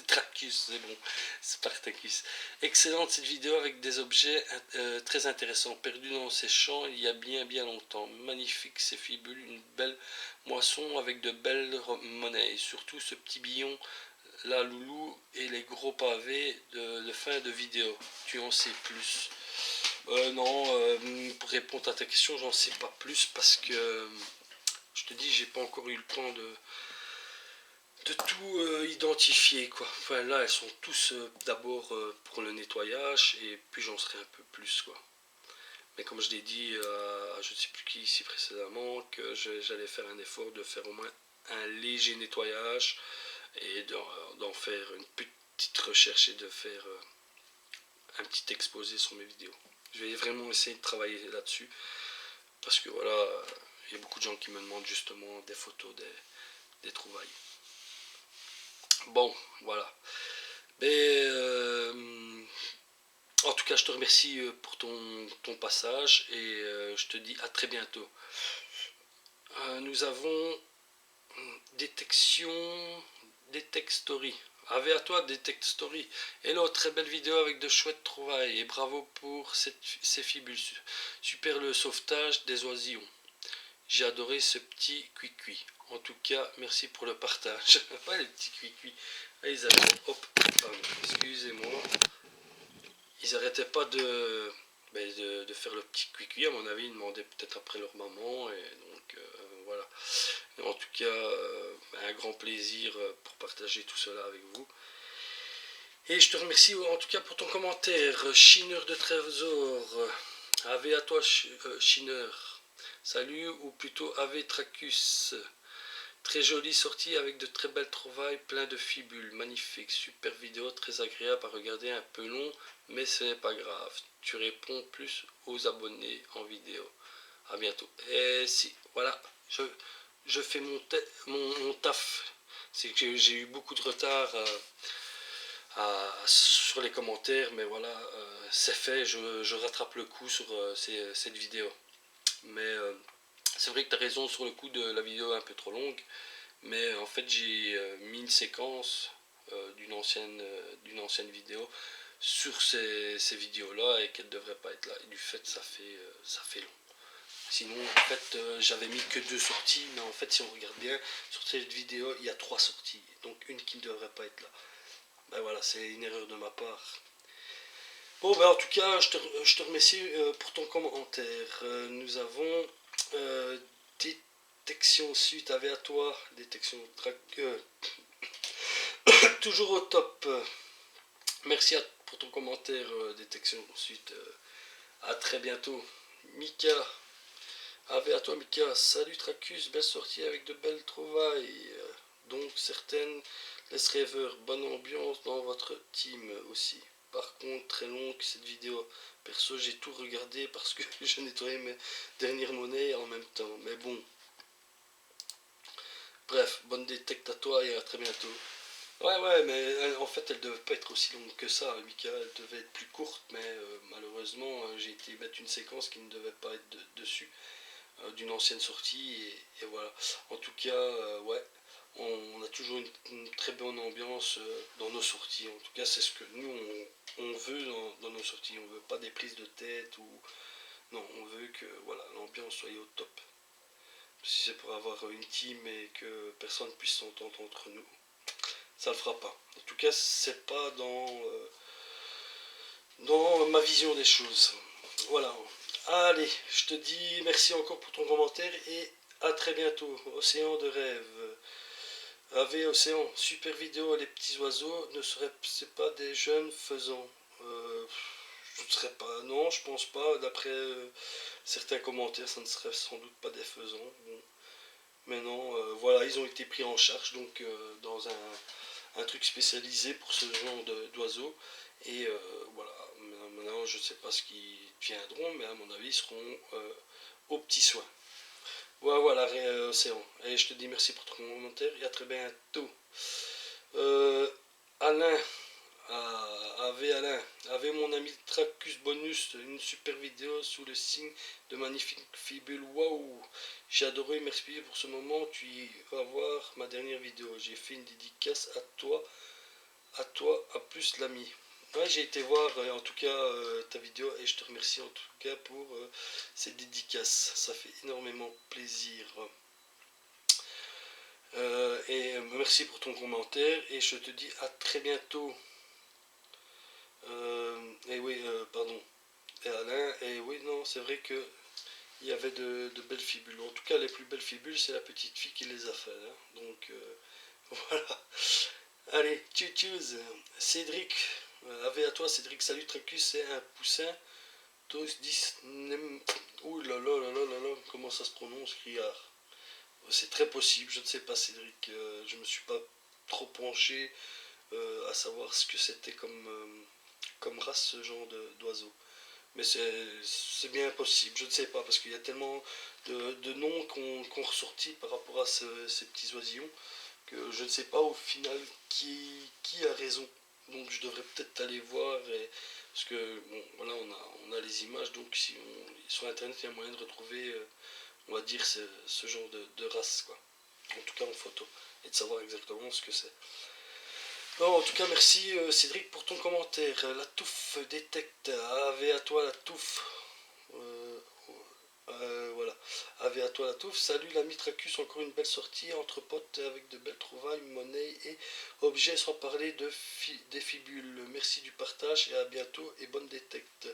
Speaker 1: Tracus, c'est bon. Spartacus. Excellente cette vidéo avec des objets très intéressants, perdus dans ces champs il y a bien longtemps. Magnifique ces fibules, une belle moisson avec de belles monnaies. Et surtout ce petit billon, la loulou et les gros pavés de fin de vidéo. Tu en sais plus? Non, pour répondre à ta question, j'en sais pas plus parce que je te dis, j'ai pas encore eu le temps de tout identifier quoi. Enfin là elles sont tous d'abord pour le nettoyage et puis j'en serai un peu plus quoi. Mais comme je l'ai dit à je ne sais plus qui ici précédemment que j'allais faire un effort de faire au moins un léger nettoyage et d'en faire une petite recherche et de faire un petit exposé sur mes vidéos. Je vais vraiment essayer de travailler là-dessus parce que voilà, il y a beaucoup de gens qui me demandent justement des photos des trouvailles. Bon, voilà. Mais en tout cas, je te remercie pour ton passage et je te dis à très bientôt. Nous avons détection, Detect Story. Ave à toi, Detect Story. Hello, très belle vidéo avec de chouettes trouvailles et bravo pour ces fibules. Super le sauvetage des oisillons. J'ai adoré ce petit cuicui. En tout cas, merci pour le partage. Pas les petits cuicui. Là, ils arrêtaient, hop, pardon, excusez-moi. Ils arrêtaient pas de faire le petit cuicui. À mon avis, ils demandaient peut-être après leur maman. Et donc, voilà. Et en tout cas, un grand plaisir pour partager tout cela avec vous. Et je te remercie en tout cas pour ton commentaire. Chineur de trésor. Ave à toi, Chineur. Salut, ou plutôt Ave Tracus. Très jolie sortie avec de très belles trouvailles, plein de fibules, magnifique, super vidéo, très agréable à regarder, un peu long, mais ce n'est pas grave. Tu réponds plus aux abonnés en vidéo. À bientôt. Et si, voilà, je fais mon taf. C'est que j'ai eu beaucoup de retard sur les commentaires, mais voilà, c'est fait, je rattrape le coup sur cette vidéo. Mais c'est vrai que tu as raison sur le coup de la vidéo un peu trop longue, mais en fait j'ai mis une séquence d'une ancienne vidéo sur ces vidéos là et qu'elle ne devrait pas être là. Et du fait ça fait long. Sinon en fait j'avais mis que 2 sorties, mais en fait si on regarde bien sur cette vidéo il y a 3 sorties, donc une qui ne devrait pas être là. Ben voilà, c'est une erreur de ma part. Bon, ben en tout cas, je te remercie pour ton commentaire. Nous avons détection suite avec à toi, détection toujours au top. Merci pour ton commentaire, détection suite. À très bientôt. Mika, avec à toi Mika. Salut Tracus, belle sortie avec de belles trouvailles. Donc certaines laissent rêveur. Bonne ambiance dans votre team aussi. Par contre, très longue cette vidéo. Perso, j'ai tout regardé parce que je nettoyais mes dernières monnaies en même temps. Mais bon. Bref, bonne détecte à toi et à très bientôt. Ouais, mais en fait, elle devait pas être aussi longue que ça, Mika. Elle devait être plus courte, mais malheureusement, j'ai été mettre une séquence qui ne devait pas être dessus, d'une ancienne sortie, et voilà. En tout cas, ouais, on a toujours une très bonne ambiance dans nos sorties. En tout cas, c'est ce que nous, on veut dans nos sorties. On veut pas des prises de tête ou... Non, on veut que voilà, l'ambiance soit au top. Si c'est pour avoir une team et que personne puisse s'entendre entre nous, ça le fera pas. En tout cas, c'est pas dans ma vision des choses. Voilà. Allez, je te dis merci encore pour ton commentaire et à très bientôt. Océan de rêve. Ave Océan, super vidéo, les petits oiseaux ne seraient pas des jeunes faisans. Je ne serais pas, non, je pense pas. D'après certains commentaires, ça ne serait sans doute pas des faisans. Bon. Mais non, voilà, ils ont été pris en charge donc dans un truc spécialisé pour ce genre d'oiseaux. Et voilà, maintenant je ne sais pas ce qu'ils deviendront, mais à mon avis ils seront aux petits soins. Voilà, Océan. Et je te dis merci pour ton commentaire et à très bientôt. Alain, Alain, avait mon ami Tracus Bonus, une super vidéo sous le signe de magnifique fibule. Waouh, j'ai adoré, merci pour ce moment. Tu vas voir ma dernière vidéo. J'ai fait une dédicace à toi, à plus l'ami. Ouais, j'ai été voir en tout cas ta vidéo et je te remercie en tout cas pour cette dédicace. Ça fait énormément plaisir. Et merci pour ton commentaire et je te dis à très bientôt. Et oui, pardon. Et Alain, et oui, non, c'est vrai que il y avait de belles fibules. En tout cas, les plus belles fibules, c'est la petite fille qui les a fait. Hein. Donc, voilà. Allez, tchuss. Cédric, avec à toi, Cédric. Salut, Tracus, c'est un poussin. Tous 10. Ouh là là là là là là, comment ça se prononce, criard. C'est très possible, je ne sais pas, Cédric. Je ne me suis pas trop penché à savoir ce que c'était comme race, ce genre d'oiseau. Mais c'est bien possible, je ne sais pas, parce qu'il y a tellement de noms qu'on ressortit par rapport à ces petits oisillons que je ne sais pas au final qui a raison. Donc je devrais peut-être aller voir, parce que bon, voilà, on a les images, donc si sur internet il y a moyen de retrouver, on va dire, ce genre de race, quoi. En tout cas en photo, et de savoir exactement ce que c'est. Bon, en tout cas, merci Cédric pour ton commentaire. La touffe détecte. Ave à toi la touffe. Voilà. Ave à toi la touffe. Salut l'ami Tracus, encore une belle sortie entre potes avec de belles trouvailles, monnaie et objets, sans parler des fibules. Merci du partage et à bientôt et bonne détecte.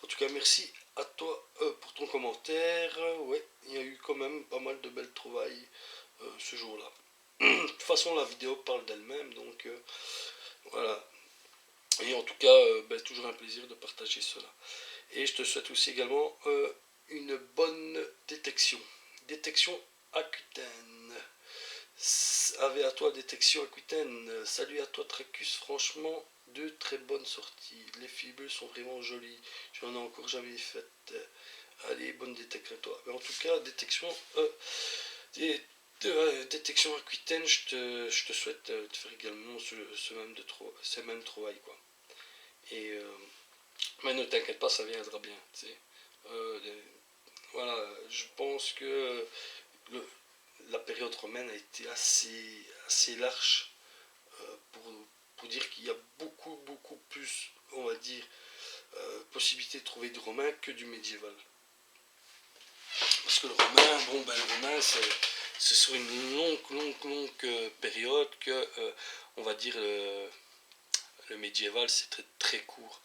Speaker 1: En tout cas, merci à toi pour ton commentaire. Ouais, il y a eu quand même pas mal de belles trouvailles ce jour-là. De toute façon, la vidéo parle d'elle-même, donc voilà. Et en tout cas, toujours un plaisir de partager cela. Et je te souhaite aussi également une bonne détection. Détection Aquitaine. Ave à toi, détection Aquitaine. Salut à toi, Tracus. Franchement, deux très bonnes sorties. Les fibules sont vraiment jolies. J'en ai encore jamais fait. Allez, bonne détection à toi. Mais en tout cas, détection détection Aquitaine, je te souhaite de faire également ces mêmes trouvailles, quoi. Et mais ne t'inquiète pas, ça viendra bien. Tu sais. Voilà, je pense que le, la période romaine a été assez large pour, pour dire qu'il y a beaucoup plus, on va dire, possibilité de trouver du romain que du médiéval. Parce que le romain, le romain, c'est sur une longue période que, on va dire, le médiéval, c'est très court.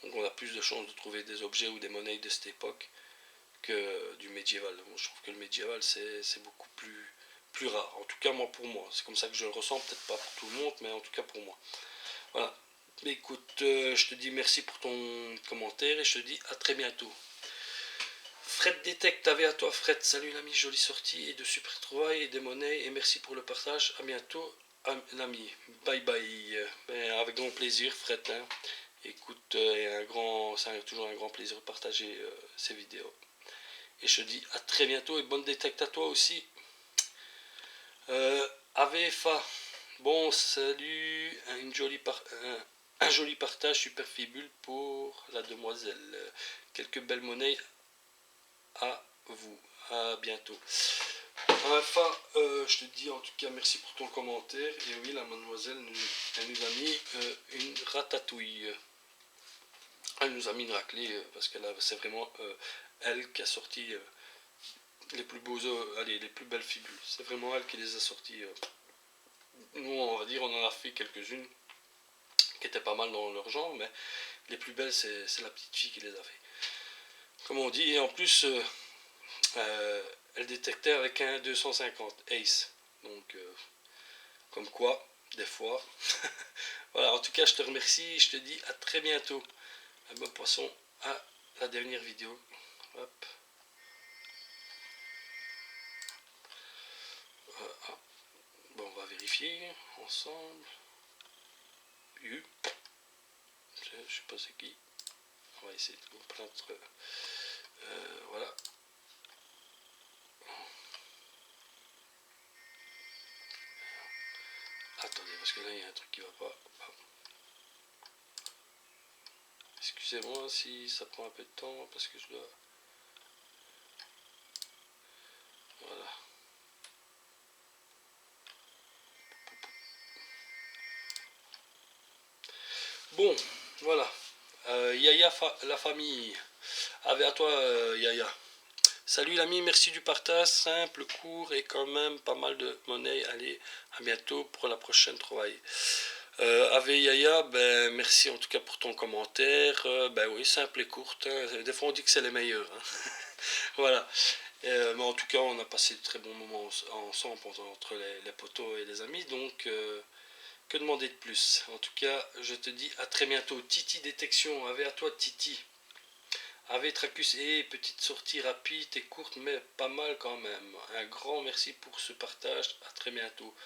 Speaker 1: Donc on a plus de chances de trouver des objets ou des monnaies de cette époque que du médiéval. Bon, je trouve que le médiéval, c'est beaucoup plus rare. En tout cas, pour moi. C'est comme ça que je le ressens, peut-être pas pour tout le monde, mais en tout cas pour moi. Voilà. Mais écoute, je te dis merci pour ton commentaire et je te dis à très bientôt. Fred Detect, t'avais à toi Fred. Salut l'ami, jolie sortie et de super trouvailles et des monnaies et merci pour le partage. À bientôt l'ami. Bye bye. Avec grand plaisir Fred. Hein. Écoute, c'est toujours un grand plaisir de partager ces vidéos. Et je te dis à très bientôt et bonne détecte à toi aussi. AVFA. Bon, salut. Un joli partage super fibule pour la demoiselle. Quelques belles monnaies à vous. À bientôt. AVFA, je te dis en tout cas merci pour ton commentaire. Et oui, la mademoiselle, elle nous a mis une ratatouille. Elle nous a mis une raclée parce que c'est vraiment elle qui a sorti les plus beaux les plus belles fibules. C'est vraiment elle qui les a sorties. Nous, on va dire, on en a fait quelques-unes qui étaient pas mal dans leur genre, mais les plus belles, c'est la petite fille qui les a fait. Comme on dit, et en plus, elle détectait avec un 250 Ace. Donc, comme quoi, des fois. Voilà, en tout cas, je te remercie, je te dis à très bientôt. Passons à la dernière vidéo. Hop. Bon, on va vérifier ensemble. Je sais pas c'est qui. On va essayer de comprendre. Voilà. Attendez, parce que là il y a un truc qui va pas. Excusez-moi si ça prend un peu de temps parce que je dois. Voilà. Bon, voilà. Yaya la famille. À toi Yaya. Salut l'ami, merci du partage, simple, court et quand même pas mal de monnaie. Allez, à bientôt pour la prochaine trouvaille. Ave Yaya, merci en tout cas pour ton commentaire. Oui, simple et courte. Hein. Des fois on dit que c'est les meilleurs. Hein. Voilà. Mais en tout cas, on a passé de très bons moments ensemble entre les potos et les amis. Donc, que demander de plus? En tout cas, je te dis à très bientôt. Titi Détection, Ave à toi Titi. Ave Tracus et petite sortie rapide et courte mais pas mal quand même. Un grand merci pour ce partage, à très bientôt.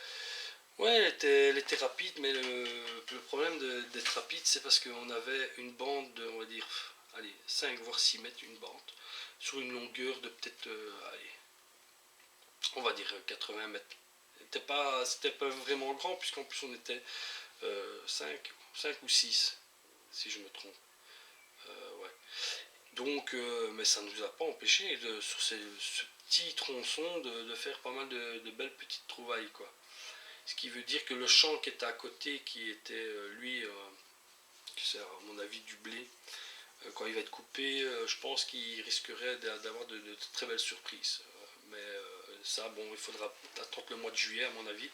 Speaker 1: Ouais, elle était rapide mais le problème d'être rapide c'est parce qu'on avait une bande de, on va dire, allez, 5 voire 6 mètres, une bande, sur une longueur de peut-être, allez, on va dire 80 mètres. C'était pas vraiment grand puisqu'en plus on était 5 ou 6 si je me trompe. Ouais. Donc, mais ça ne nous a pas empêché sur ce petit tronçon de faire pas mal de belles petites trouvailles, quoi. Ce qui veut dire que le champ qui était à côté, qui était lui, c'est à mon avis du blé, quand il va être coupé, je pense qu'il risquerait d'avoir de très belles surprises. Mais ça, bon, il faudra attendre le mois de juillet à mon avis.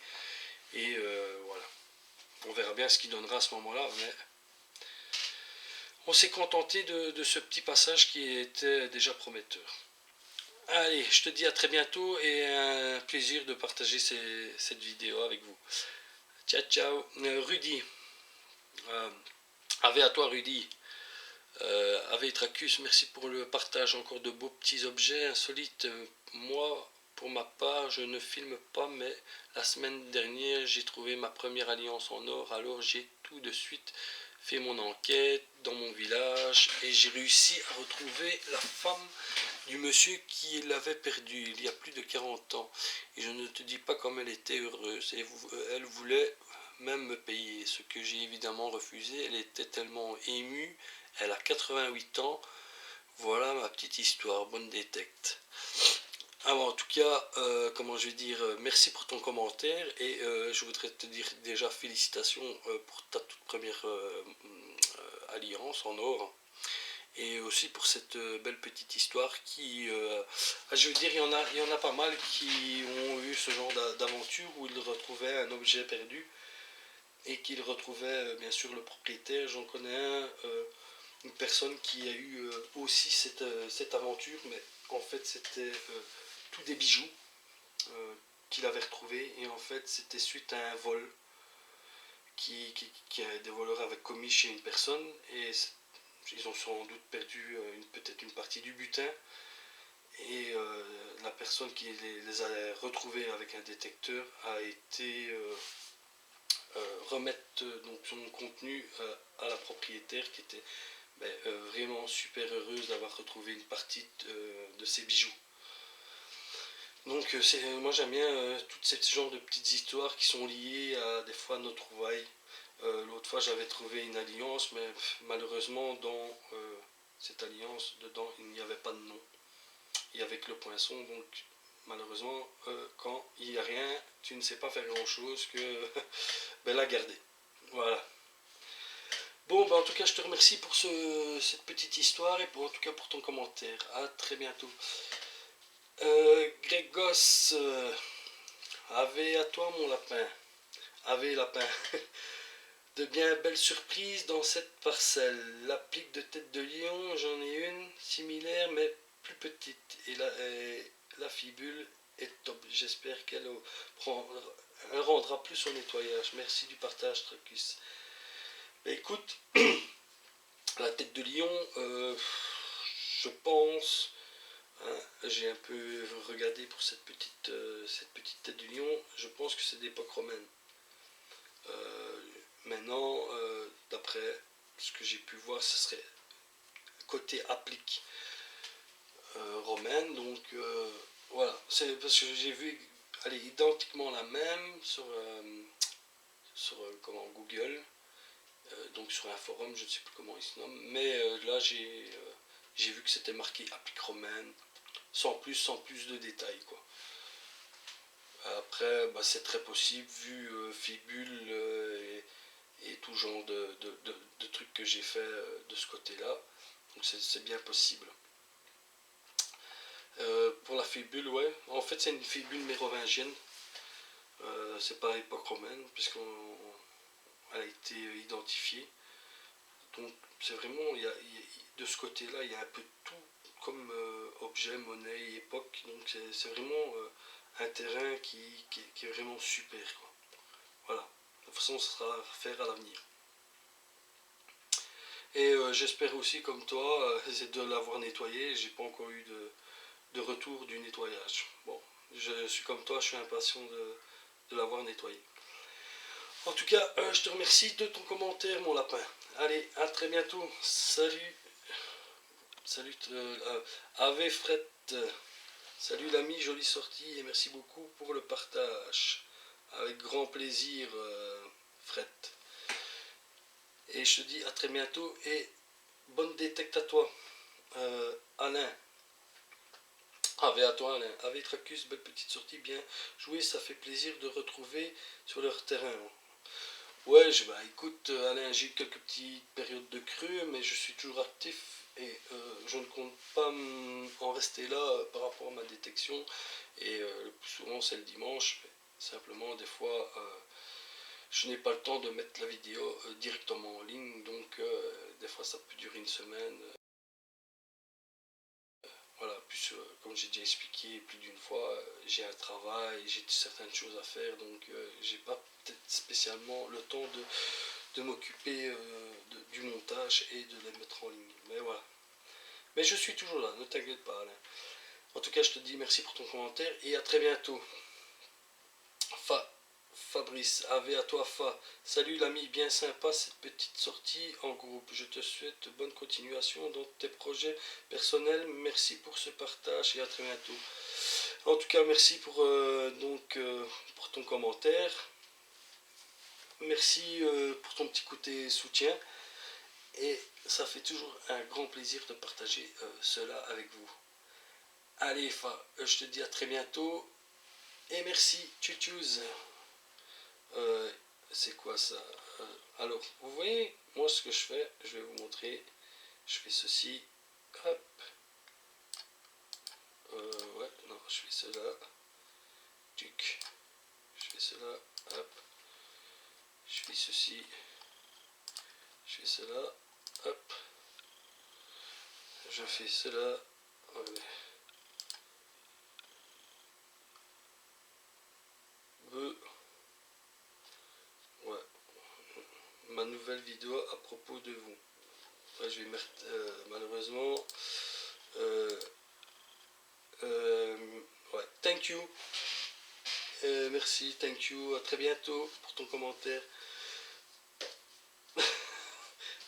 Speaker 1: Et voilà. On verra bien ce qu'il donnera à ce moment-là. Mais on s'est contenté de ce petit passage qui était déjà prometteur. Allez, je te dis à très bientôt et un plaisir de partager cette vidéo avec vous. Ciao, ciao. Rudy. Ave à toi, Rudy. Ave Tracus, merci pour le partage. Encore de beaux petits objets insolites. Moi, pour ma part, je ne filme pas, mais la semaine dernière, j'ai trouvé ma première alliance en or. Alors, j'ai tout de suite fait mon enquête dans mon village et j'ai réussi à retrouver la femme du monsieur qui l'avait perdue il y a plus de 40 ans. Et je ne te dis pas comme elle était heureuse. Et elle voulait même me payer, ce que j'ai évidemment refusé. Elle était tellement émue. Elle a 88 ans. Voilà ma petite histoire. Bonne détecte. Alors, en tout cas, comment je vais dire, merci pour ton commentaire et je voudrais te dire déjà félicitations pour ta toute première alliance en or et aussi pour cette belle petite histoire qui, je veux dire, il y en a pas mal qui ont eu ce genre d'aventure où ils retrouvaient un objet perdu et qu'ils retrouvaient bien sûr le propriétaire. J'en connais une personne qui a eu aussi cette aventure, mais en fait c'était tous des bijoux qu'il avait retrouvés et en fait c'était suite à un vol qui des voleurs avaient commis chez une personne et ils ont sans doute perdu peut-être une partie du butin et la personne qui les a retrouvés avec un détecteur a été remettre donc son contenu à la propriétaire qui était vraiment super heureuse d'avoir retrouvé une partie de ses bijoux. Donc moi j'aime bien tout ce genre de petites histoires qui sont liées à des fois nos trouvailles. L'autre fois j'avais trouvé une alliance, mais malheureusement dans cette alliance, dedans il n'y avait pas de nom. Il y avait que le poinçon, donc malheureusement quand il n'y a rien, tu ne sais pas faire grand chose que la garder. Voilà. Bon, en tout cas, je te remercie pour cette petite histoire et en tout cas pour ton commentaire. À très bientôt. Grégos, ave à toi mon lapin. Ave lapin. De bien belles surprises dans cette parcelle. L'applique de tête de lion, j'en ai une similaire mais plus petite. Et la fibule est top. J'espère qu'elle rendra plus au nettoyage. Merci du partage, Tracus. Écoute, la tête de lion, je pense, hein, j'ai un peu regardé pour cette petite tête de lion, je pense que c'est d'époque romaine. Maintenant, d'après ce que j'ai pu voir, ce serait côté applique romaine, donc voilà, c'est parce que j'ai vu identiquement la même sur Google. Donc sur un forum, je ne sais plus comment il se nomme, mais là j'ai vu que c'était marqué applique romaine, sans plus de détails quoi. Après, c'est très possible vu fibule et tout genre de trucs que j'ai fait de ce côté-là, donc c'est bien possible. Pour la fibule, ouais, en fait c'est une fibule mérovingienne, c'est pas époque romaine puisqu'on elle a été identifiée. Donc c'est vraiment, de ce côté-là, il y a un peu de tout comme objet, monnaie et époque. Donc c'est vraiment un terrain qui est vraiment super, quoi. Voilà. De toute façon, ce sera à faire à l'avenir. Et j'espère aussi, comme toi, de l'avoir nettoyé. J'ai pas encore eu de retour du nettoyage. Bon, je suis comme toi, je suis impatient de l'avoir nettoyé. En tout cas, je te remercie de ton commentaire, mon lapin. Allez, à très bientôt. Salut. Salut, Ave Fred. Salut l'ami, jolie sortie et merci beaucoup pour le partage. Avec grand plaisir, Fred. Et je te dis à très bientôt et bonne détecte à toi, Alain. Ave à toi, Alain. Ave Tracus, belle petite sortie, bien joué, ça fait plaisir de retrouver sur leur terrain. Ouais, écoute, Alain, j'ai eu quelques petites périodes de creux, mais je suis toujours actif et je ne compte pas en rester là par rapport à ma détection. Et le plus souvent c'est le dimanche. Simplement des fois je n'ai pas le temps de mettre la vidéo directement en ligne, donc des fois ça peut durer une semaine. Voilà, plus comme j'ai déjà expliqué plus d'une fois, j'ai un travail, j'ai certaines choses à faire, donc j'ai pas peut-être spécialement le temps de m'occuper du montage et de les mettre en ligne. Mais voilà. Mais je suis toujours là, ne t'inquiète pas Alain. En tout cas, je te dis merci pour ton commentaire et à très bientôt. Fabrice, Ave à toi Fa. Salut l'ami, bien sympa cette petite sortie en groupe. Je te souhaite bonne continuation dans tes projets personnels. Merci pour ce partage et à très bientôt. En tout cas, merci pour ton commentaire. Merci pour ton petit côté soutien. Et ça fait toujours un grand plaisir de partager cela avec vous. Allez Fa, je te dis à très bientôt. Et merci, tchuss. C'est quoi ça? Alors, vous voyez, moi ce que je fais, je vais vous montrer. Je fais ceci. Hop. Ouais, non, je fais cela. Tuc. Je fais cela. Hop. Je fais ceci. Je fais cela. Hop. Je fais cela. Ouais. Ouais. Ma nouvelle vidéo à propos de vous. Ouais, je vais mettre malheureusement. Ouais. Thank you. Merci, thank you. À très bientôt pour ton commentaire.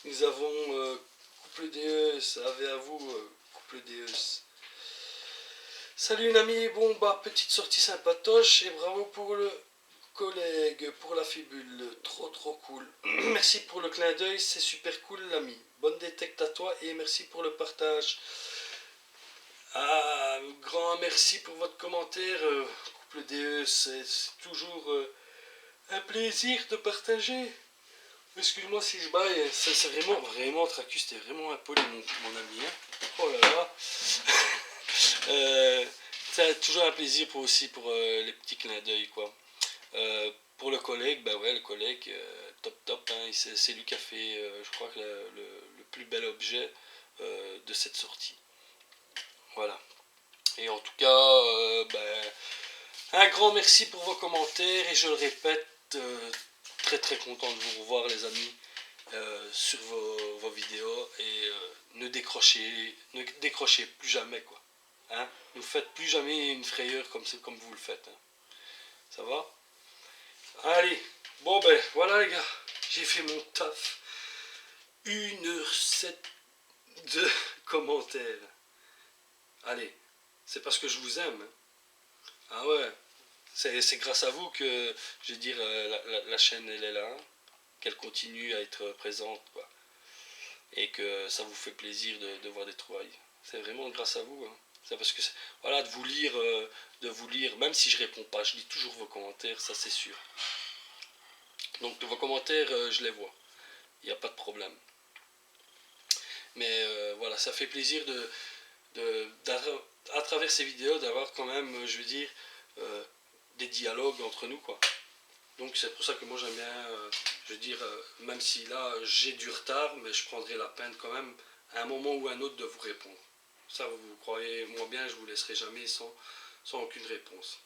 Speaker 1: Nous avons couple DES. Ave à vous, couple DES. Salut une amie, bon bah petite sortie sympatoche et bravo pour le collègue, pour la fibule, trop cool. Merci pour le clin d'œil, c'est super cool l'ami. Bonne détecte à toi et merci pour le partage. Ah, grand merci pour votre commentaire, couple DE, c'est toujours un plaisir de partager. Excuse-moi si je baille, c'est vraiment Tracus, c'était vraiment impoli mon ami. Hein. Oh là là. C'est toujours un plaisir aussi pour les petits clins d'œil quoi. Pour le collègue, bah ouais, le collègue, top, hein, c'est lui qui a fait, je crois, que le plus bel objet de cette sortie. Voilà. Et en tout cas, un grand merci pour vos commentaires et je le répète, très content de vous revoir les amis sur vos vidéos et ne décrochez plus jamais quoi. Hein, ne faites plus jamais une frayeur comme vous le faites. Hein. Ça va? Allez, bon ben voilà les gars, j'ai fait mon taf. 1h07 de commentaires. Allez, c'est parce que je vous aime. Ah ouais, c'est grâce à vous que, je veux dire, la chaîne elle est là, hein, qu'elle continue à être présente, quoi. Et que ça vous fait plaisir de voir des trouvailles. C'est vraiment grâce à vous. Hein. C'est parce que, voilà, de vous lire, même si je réponds pas, je lis toujours vos commentaires, ça c'est sûr. Donc de vos commentaires, je les vois. Il n'y a pas de problème. Mais voilà, ça fait plaisir à travers ces vidéos d'avoir quand même, je veux dire, des dialogues entre nous quoi. Donc c'est pour ça que moi j'aime bien, je veux dire, même si là j'ai du retard, mais je prendrai la peine quand même à un moment ou à un autre de vous répondre. Ça vous croyez moi bien, je vous laisserai jamais sans aucune réponse.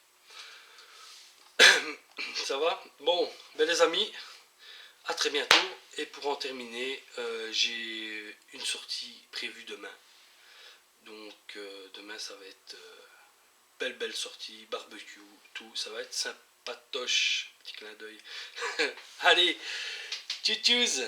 Speaker 1: Ça va? Bon, ben les amis, à très bientôt. Et pour en terminer, j'ai une sortie prévue demain. Donc demain ça va être belle sortie, barbecue, tout, ça va être sympatoche, petit clin d'œil. Allez, tchuss.